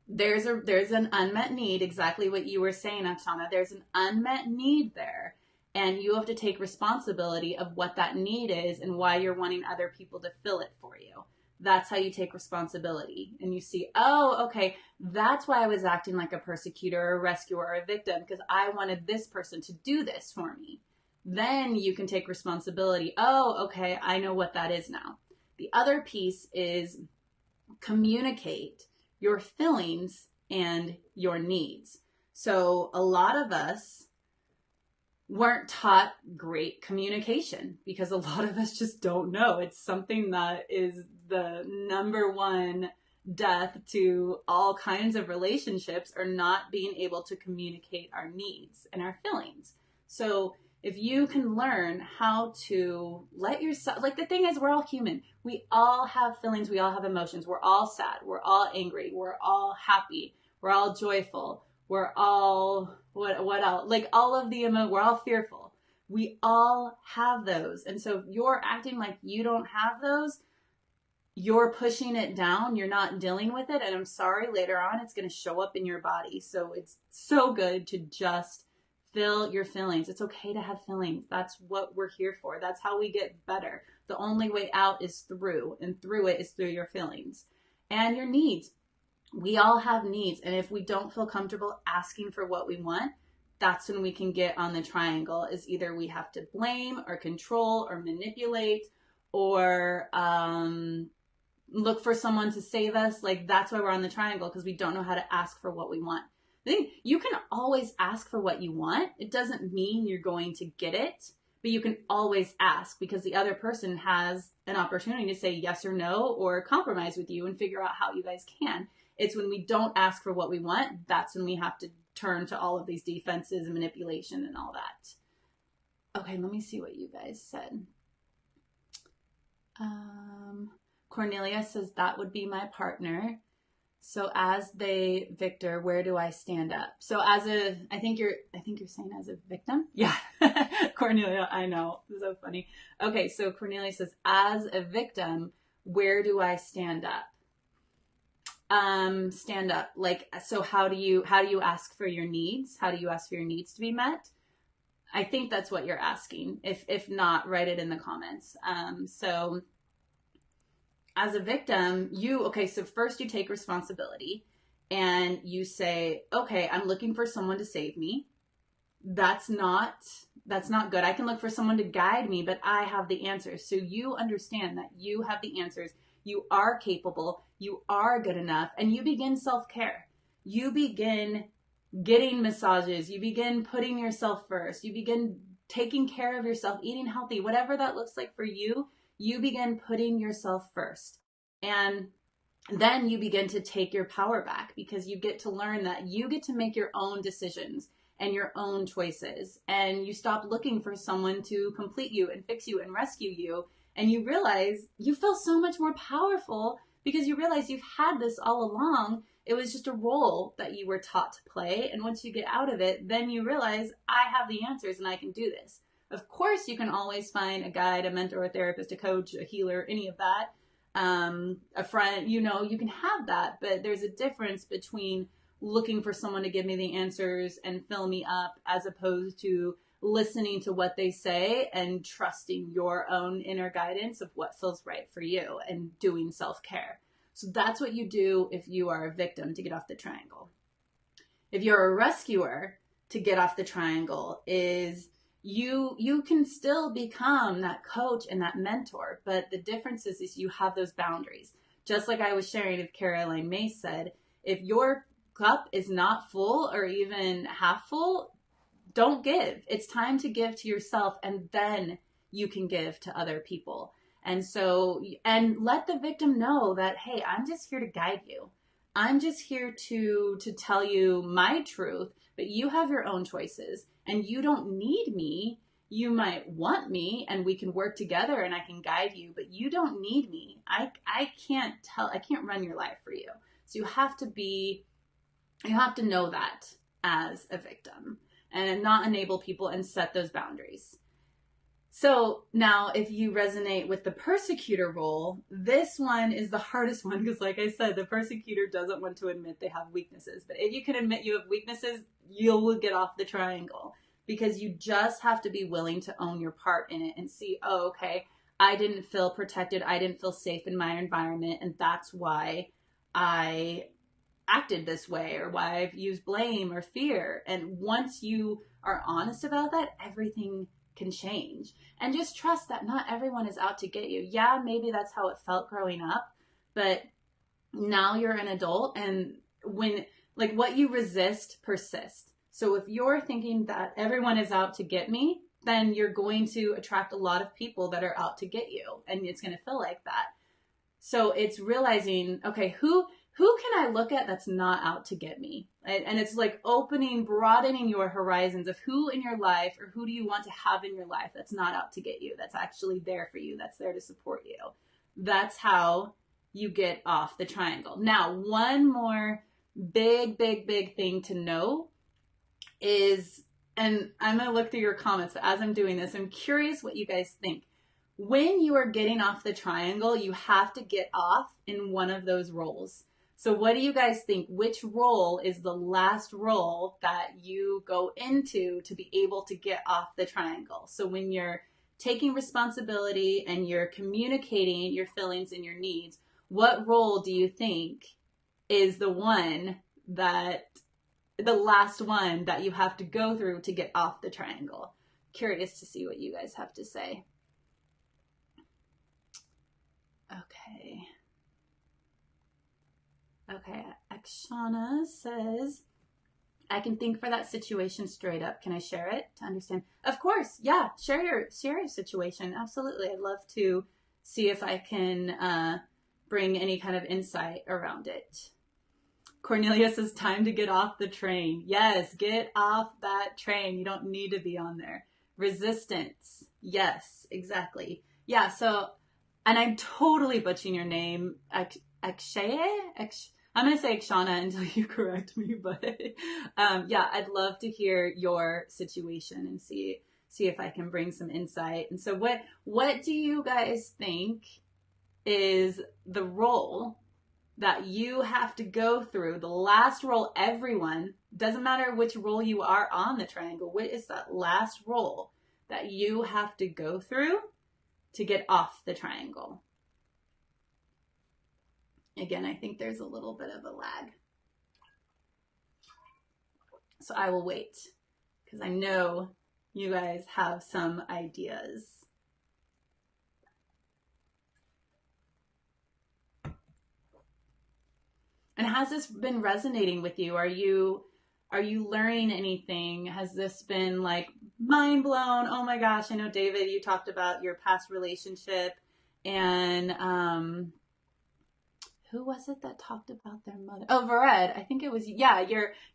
there's an unmet need, exactly what you were saying, Akshana. There's an unmet need there. And you have to take responsibility of what that need is and why you're wanting other people to fill it for you. That's how you take responsibility. And you see, oh, okay, that's why I was acting like a persecutor or a rescuer or a victim, because I wanted this person to do this for me. Then you can take responsibility. Oh, okay, I know what that is now. The other piece is communicate your feelings and your needs. So a lot of us weren't taught great communication because a lot of us just don't know. It's something that is the number one death to all kinds of relationships, or not being able to communicate our needs and our feelings. So if you can learn how to let yourself, like, the thing is, we're all human. We all have feelings. We all have emotions. We're all sad. We're all angry. We're all happy. We're all joyful. We're all, what else? Like, all of the we're all fearful. We all have those. And so if you're acting like you don't have those, you're pushing it down. You're not dealing with it. And I'm sorry, later on, it's going to show up in your body. So it's so good to just feel your feelings. It's okay to have feelings. That's what we're here for. That's how we get better. The only way out is through, and through it is through your feelings and your needs. We all have needs. And if we don't feel comfortable asking for what we want, that's when we can get on the triangle. Is either we have to blame or control or manipulate, or look for someone to save us. Like, that's why we're on the triangle, because we don't know how to ask for what we want. I think you can always ask for what you want. It doesn't mean you're going to get it, but you can always ask, because the other person has an opportunity to say yes or no, or compromise with you and figure out how you guys can. It's when we don't ask for what we want, that's when we have to turn to all of these defenses and manipulation and all that. Okay, let me see what you guys said. Cornelia says, that would be my partner. So as the victor, where do I stand up? So as a, I think you're saying as a victim. Yeah. Cornelia, I know. This is so funny. Okay. So Cornelia says, as a victim, where do I stand up? Stand up. Like, so how do you ask for your needs? How do you ask for your needs to be met? I think that's what you're asking. If not, write it in the comments. So as a victim, so first you take responsibility and you say, okay, I'm looking for someone to save me. That's not good. I can look for someone to guide me, but I have the answers. So you understand that you have the answers. You are capable. You are good enough. And you begin self-care. You begin getting massages. You begin putting yourself first. You begin taking care of yourself, eating healthy, whatever that looks like for you. You begin putting yourself first. And then you begin to take your power back, because you get to learn that you get to make your own decisions and your own choices. And you stop looking for someone to complete you and fix you and rescue you. And you realize you feel so much more powerful, because you realize you've had this all along. It was just a role that you were taught to play. And once you get out of it, then you realize, I have the answers and I can do this. Of course, you can always find a guide, a mentor, a therapist, a coach, a healer, any of that. A friend, you can have that, but there's a difference between looking for someone to give me the answers and fill me up, as opposed to listening to what they say and trusting your own inner guidance of what feels right for you and doing self-care. So that's what you do if you are a victim, to get off the triangle. If you're a rescuer, to get off the triangle is you can still become that coach and that mentor, but the difference is you have those boundaries. Just like I was sharing, if Caroline Myss said, if your cup is not full or even half full, don't give. It's time to give to yourself, and then you can give to other people. And so, and let the victim know that, hey, I'm just here to guide you. I'm just here to tell you my truth, but you have your own choices and you don't need me. You might want me and we can work together and I can guide you, but you don't need me. I can't run your life for you. So you have to know that as a victim, and not enable people and set those boundaries. So now if you resonate with the persecutor role, this one is the hardest one, because like I said, the persecutor doesn't want to admit they have weaknesses. But if you can admit you have weaknesses, you'll get off the triangle, because you just have to be willing to own your part in it and see, oh, okay, I didn't feel protected. I didn't feel safe in my environment. And that's why I acted this way, or why I've used blame or fear. And once you are honest about that, everything can change. And just trust that not everyone is out to get you. Yeah, maybe that's how it felt growing up, but now you're an adult, and when, like, what you resist persists. So if you're thinking that everyone is out to get me, then you're going to attract a lot of people that are out to get you, and it's going to feel like that. So it's realizing, okay, who can I look at that's not out to get me? And it's like broadening your horizons of who in your life, or who do you want to have in your life that's not out to get you, that's actually there for you, that's there to support you. That's how you get off the triangle. Now, one more big thing to know is, and I'm going to look through your comments, but as I'm doing this, I'm curious what you guys think. When you are getting off the triangle, you have to get off in one of those roles. So what do you guys think? Which role is the last role that you go into to be able to get off the triangle? So when you're taking responsibility and you're communicating your feelings and your needs, what role do you think is the last one that you have to go through to get off the triangle? Curious to see what you guys have to say. Okay, Akshana says, I can think for that situation straight up. Can I share it to understand? Of course, yeah, share your situation. Absolutely. I'd love to see if I can bring any kind of insight around it. Cornelia says, time to get off the train. Yes, get off that train. You don't need to be on there. Resistance. Yes, exactly. Yeah, so, and I'm totally butchering your name. Akshaye? I'm going to say Akshana until you correct me, but yeah, I'd love to hear your situation and see if I can bring some insight. And so what do you guys think is the role that you have to go through, the last role? Everyone, doesn't matter which role you are on the triangle, what is that last role that you have to go through to get off the triangle? Again, I think there's a little bit of a lag. So I will wait, because I know you guys have some ideas. And has this been resonating with you? Are you learning anything? Has this been like mind blown? Oh my gosh, I know, David, you talked about your past relationship, and who was it that talked about their mother? Oh, Vered. I think it was, yeah,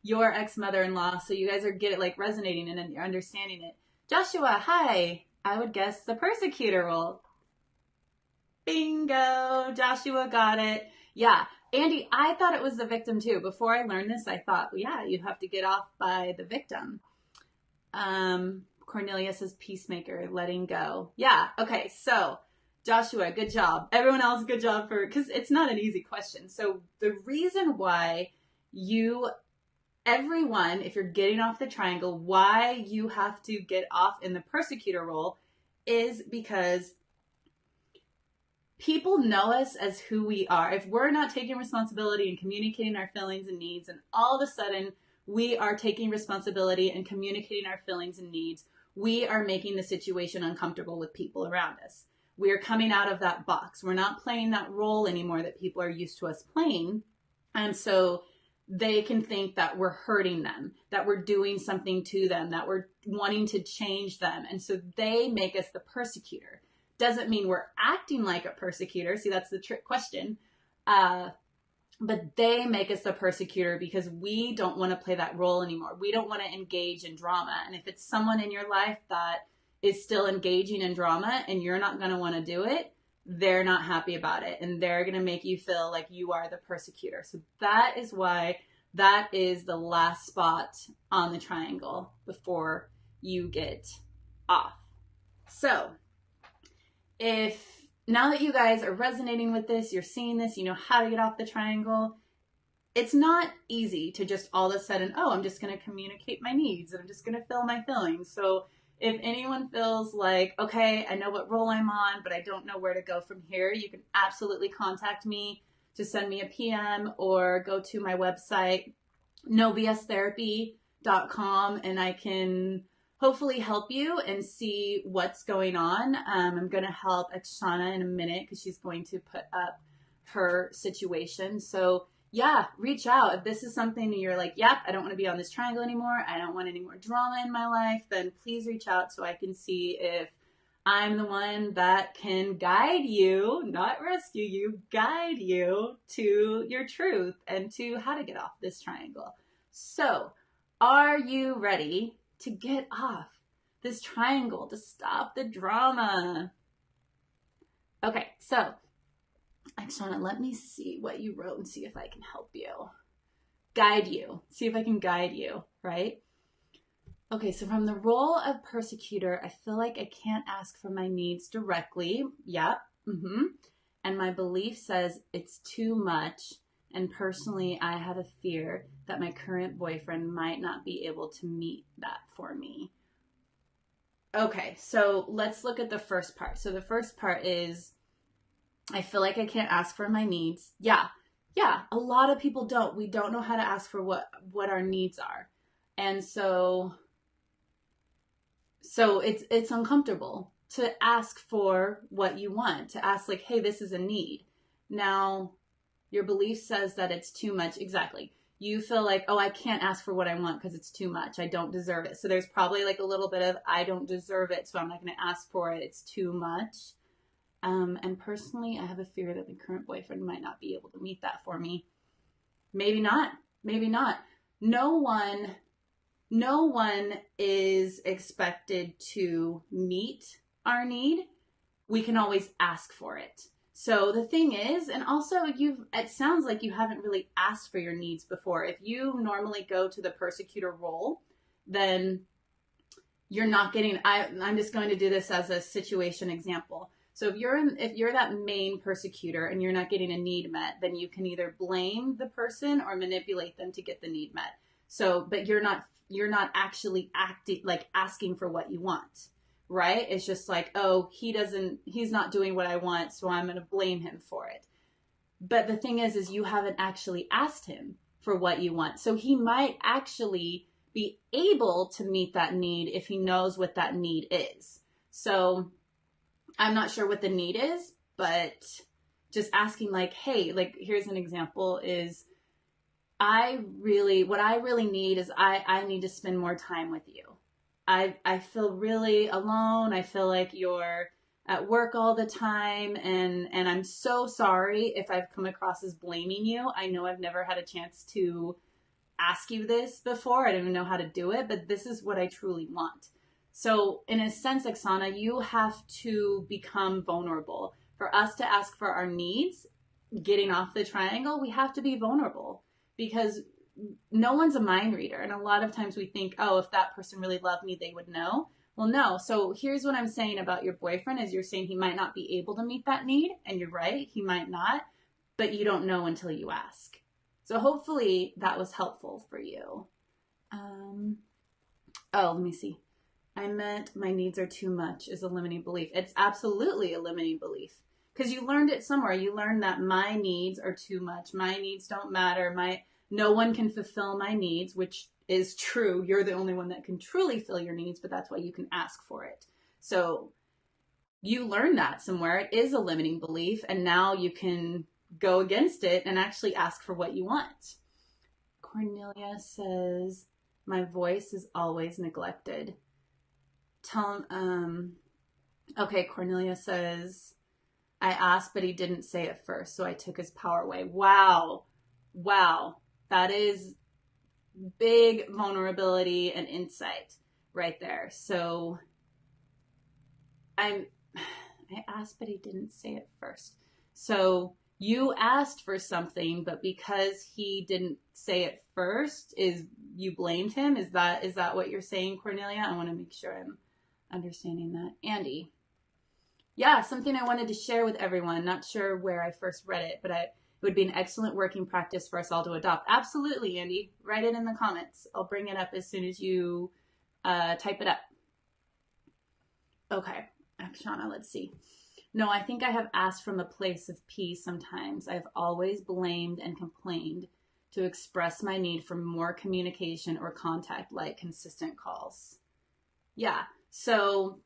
your ex-mother-in-law. So you guys are resonating and you're understanding it. Joshua, hi. I would guess the persecutor role. Bingo. Joshua got it. Yeah. Andy, I thought it was the victim too. Before I learned this, I thought, well, yeah, you have to get off by the victim. Cornelia says peacemaker, letting go. Yeah. Okay. So Joshua, good job. Everyone else, good job, because it's not an easy question. So the reason why everyone, if you're getting off the triangle, why you have to get off in the persecutor role is because people know us as who we are. If we're not taking responsibility and communicating our feelings and needs, and all of a sudden we are taking responsibility and communicating our feelings and needs, we are making the situation uncomfortable with people around us. We are coming out of that box. We're not playing that role anymore that people are used to us playing. And so they can think that we're hurting them, that we're doing something to them, that we're wanting to change them. And so they make us the persecutor. Doesn't mean we're acting like a persecutor. See, that's the trick question. But they make us the persecutor because we don't want to play that role anymore. We don't want to engage in drama. And if it's someone in your life that is still engaging in drama and you're not going to want to do it, they're not happy about it. And they're going to make you feel like you are the persecutor. So that is why that is the last spot on the triangle before you get off. So if now that you guys are resonating with this, you're seeing this, you know how to get off the triangle, it's not easy to just all of a sudden, oh, I'm just going to communicate my needs and I'm just going to feel my feelings. So if anyone feels like, okay, I know what role I'm on, but I don't know where to go from here, you can absolutely contact me. Just send me a PM or go to my website, nobstherapy.com, and I can hopefully help you and see what's going on. I'm going to help Akshana in a minute because she's going to put up her situation. So yeah, reach out. If this is something you're like, yep, I don't want to be on this triangle anymore, I don't want any more drama in my life, then please reach out so I can see if I'm the one that can guide you, not rescue you, guide you to your truth and to how to get off this triangle. So, are you ready to get off this triangle, to stop the drama? Okay, so Akshana, let me see what you wrote and see if I can help you. Guide you. See if I can guide you, right? Okay, so from the role of persecutor, I feel like I can't ask for my needs directly. Yep. And my belief says it's too much. And personally, I have a fear that my current boyfriend might not be able to meet that for me. Okay, so let's look at the first part. So the first part is, I feel like I can't ask for my needs. Yeah, a lot of people don't. We don't know how to ask for what our needs are. And so it's uncomfortable to ask for what you want, to ask like, hey, this is a need. Now, your belief says that it's too much. Exactly. You feel like, oh, I can't ask for what I want because it's too much. I don't deserve it. So there's probably like a little bit of, I don't deserve it, so I'm not going to ask for it. It's too much. And personally, I have a fear that the current boyfriend might not be able to meet that for me. Maybe not. Maybe not. No one is expected to meet our need. We can always ask for it. So the thing is, and also it sounds like you haven't really asked for your needs before. If you normally go to the persecutor role, then you're not getting, I'm just going to do this as a situation example. So if you're that main persecutor and you're not getting a need met, then you can either blame the person or manipulate them to get the need met. So, but you're not actually asking for what you want, right? It's just like, oh, he's not doing what I want, so I'm going to blame him for it. But the thing is you haven't actually asked him for what you want. So he might actually be able to meet that need if he knows what that need is. So I'm not sure what the need is, but just asking like, hey, like here's an example is what I really need is I need to spend more time with you. I feel really alone. I feel like you're at work all the time and I'm so sorry if I've come across as blaming you. I know I've never had a chance to ask you this before. I don't even know how to do it, but this is what I truly want. So in a sense, Akshana, you have to become vulnerable. For us to ask for our needs, getting off the triangle, we have to be vulnerable because no one's a mind reader. And a lot of times we think, oh, if that person really loved me, they would know. Well, no. So here's what I'm saying about your boyfriend is you're saying he might not be able to meet that need. And you're right, he might not, but you don't know until you ask. So hopefully that was helpful for you. Let me see. I meant my needs are too much is a limiting belief. It's absolutely a limiting belief because you learned it somewhere. You learned that my needs are too much. My needs don't matter. No one can fulfill my needs, which is true. You're the only one that can truly fill your needs, but that's why you can ask for it. So you learned that somewhere. It is a limiting belief, and now you can go against it and actually ask for what you want. Cornelia says, my voice is always neglected. Okay, Cornelia says, I asked, but he didn't say it first, so I took his power away. Wow. That is big vulnerability and insight right there. So I asked, but he didn't say it first. So you asked for something, but because he didn't say it first, you blamed him? Is that what you're saying, Cornelia? I want to make sure I'm understanding that. Andy. Yeah, something I wanted to share with everyone. Not sure where I first read it, but it would be an excellent working practice for us all to adopt. Absolutely, Andy. Write it in the comments. I'll bring it up as soon as you type it up. Okay, Akshana, let's see. No, I think I have asked from a place of peace sometimes. I've always blamed and complained to express my need for more communication or contact, like consistent calls. Yeah, so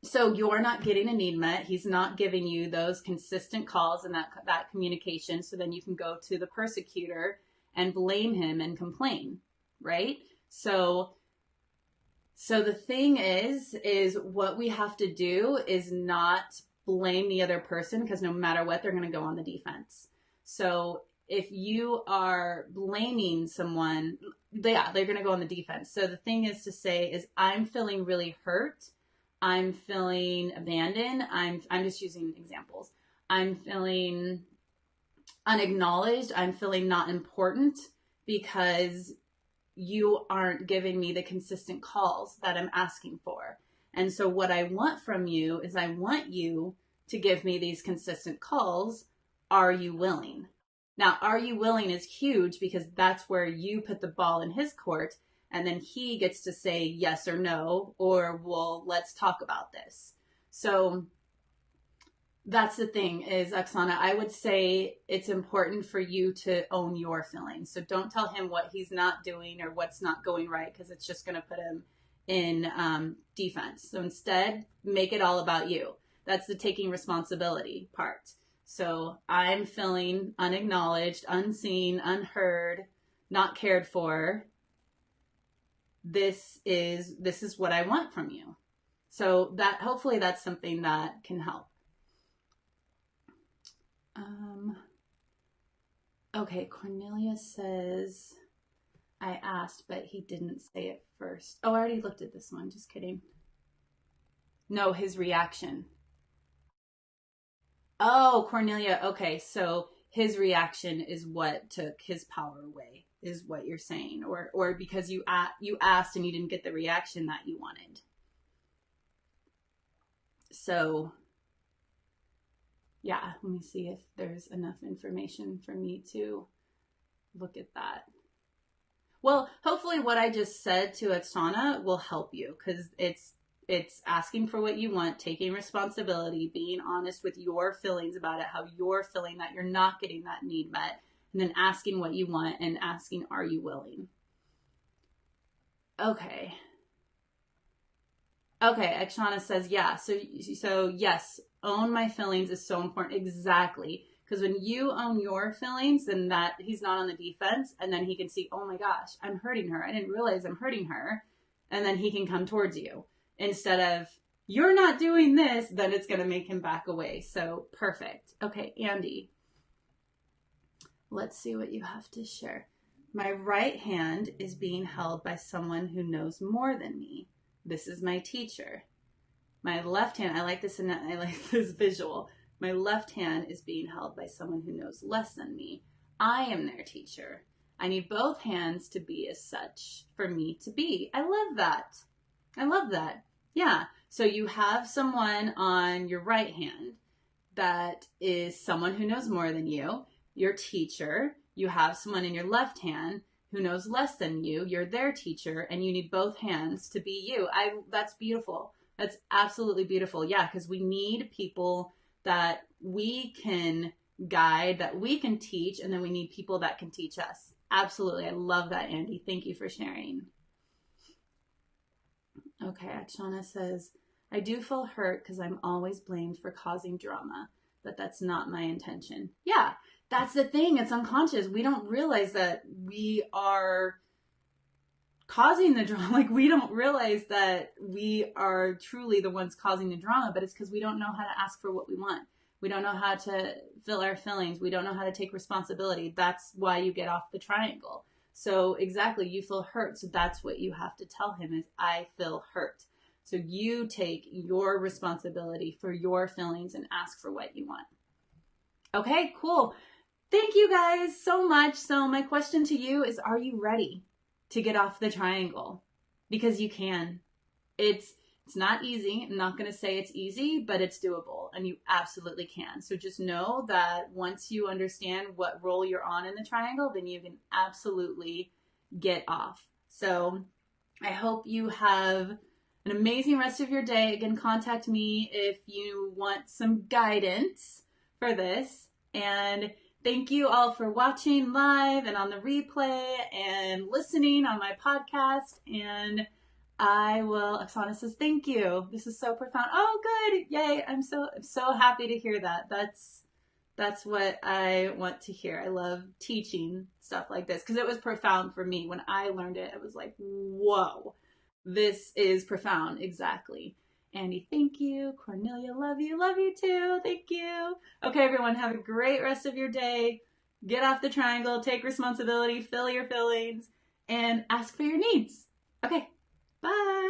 you're not getting a need met. He's not giving you those consistent calls and that communication. So then you can go to the persecutor and blame him and complain, right? So the thing is what we have to do is not blame the other person, because no matter what, they're going to go on the defense. So if you are blaming someone, they're going to go on the defense. So the thing is to say is, I'm feeling really hurt. I'm feeling abandoned. I'm just using examples. I'm feeling unacknowledged. I'm feeling not important because you aren't giving me the consistent calls that I'm asking for. And so what I want from you is, I want you to give me these consistent calls. Are you willing? Now, are you willing is huge, because that's where you put the ball in his court, and then he gets to say yes or no, or, well, let's talk about this. So that's the thing is, Oksana, I would say it's important for you to own your feelings. So don't tell him what he's not doing or what's not going right, because it's just going to put him in defense. So instead, make it all about you. That's the taking responsibility part. So I'm feeling unacknowledged, unseen, unheard, not cared for. This is what I want from you. So that, hopefully that's something that can help. Okay, Cornelia says, I asked, but he didn't say it first. Oh, I already looked at this one. Just kidding. No, his reaction. Oh, Cornelia. Okay, so his reaction is what took his power away, is what you're saying, or because you asked and you didn't get the reaction that you wanted. So, yeah, let me see if there's enough information for me to look at that. Well, hopefully what I just said to Oksana will help you, because it's asking for what you want, taking responsibility, being honest with your feelings about it, how you're feeling that you're not getting that need met, and then asking what you want and asking, are you willing? Okay. Okay, Akshana says, yeah. So yes, own my feelings is so important. Exactly. Because when you own your feelings, then that he's not on the defense, and then he can see, oh my gosh, I'm hurting her. I didn't realize I'm hurting her. And then he can come towards you. Instead of, you're not doing this, then it's going to make him back away. So perfect. Okay, Andy, let's see what you have to share. My right hand is being held by someone who knows more than me. This is my teacher. My left hand, I like this visual. My left hand is being held by someone who knows less than me. I am their teacher. I need both hands to be as such for me to be. I love that. I love that. Yeah. So you have someone on your right hand that is someone who knows more than you, your teacher. You have someone in your left hand who knows less than you. You're their teacher, and you need both hands to be you. That's beautiful. That's absolutely beautiful. Yeah, because we need people that we can guide, that we can teach, and then we need people that can teach us. Absolutely. I love that, Andy. Thank you for sharing. Okay, Akshana says, I do feel hurt because I'm always blamed for causing drama, but that's not my intention. Yeah, that's the thing. It's unconscious. We don't realize that we are causing the drama. Like, we don't realize that we are truly the ones causing the drama, but it's because we don't know how to ask for what we want. We don't know how to feel our feelings. We don't know how to take responsibility. That's why you get off the triangle. So exactly, you feel hurt. So that's what you have to tell him is, I feel hurt. So you take your responsibility for your feelings and ask for what you want. Okay, cool. Thank you guys so much. So my question to you is, are you ready to get off the triangle? Because you can. It's not easy. I'm not going to say it's easy, but it's doable and you absolutely can. So just know that once you understand what role you're on in the triangle, then you can absolutely get off. So I hope you have an amazing rest of your day. Again, contact me if you want some guidance for this. And thank you all for watching live and on the replay and listening on my podcast. And Oksana says, thank you. This is so profound. Oh, good. Yay. I'm so happy to hear that. That's what I want to hear. I love teaching stuff like this because it was profound for me. When I learned it, it was like, whoa, this is profound. Exactly. Andy, thank you. Cornelia, love you. Love you too. Thank you. Okay, everyone, have a great rest of your day. Get off the triangle, take responsibility, fill your feelings, and ask for your needs. Okay. Bye.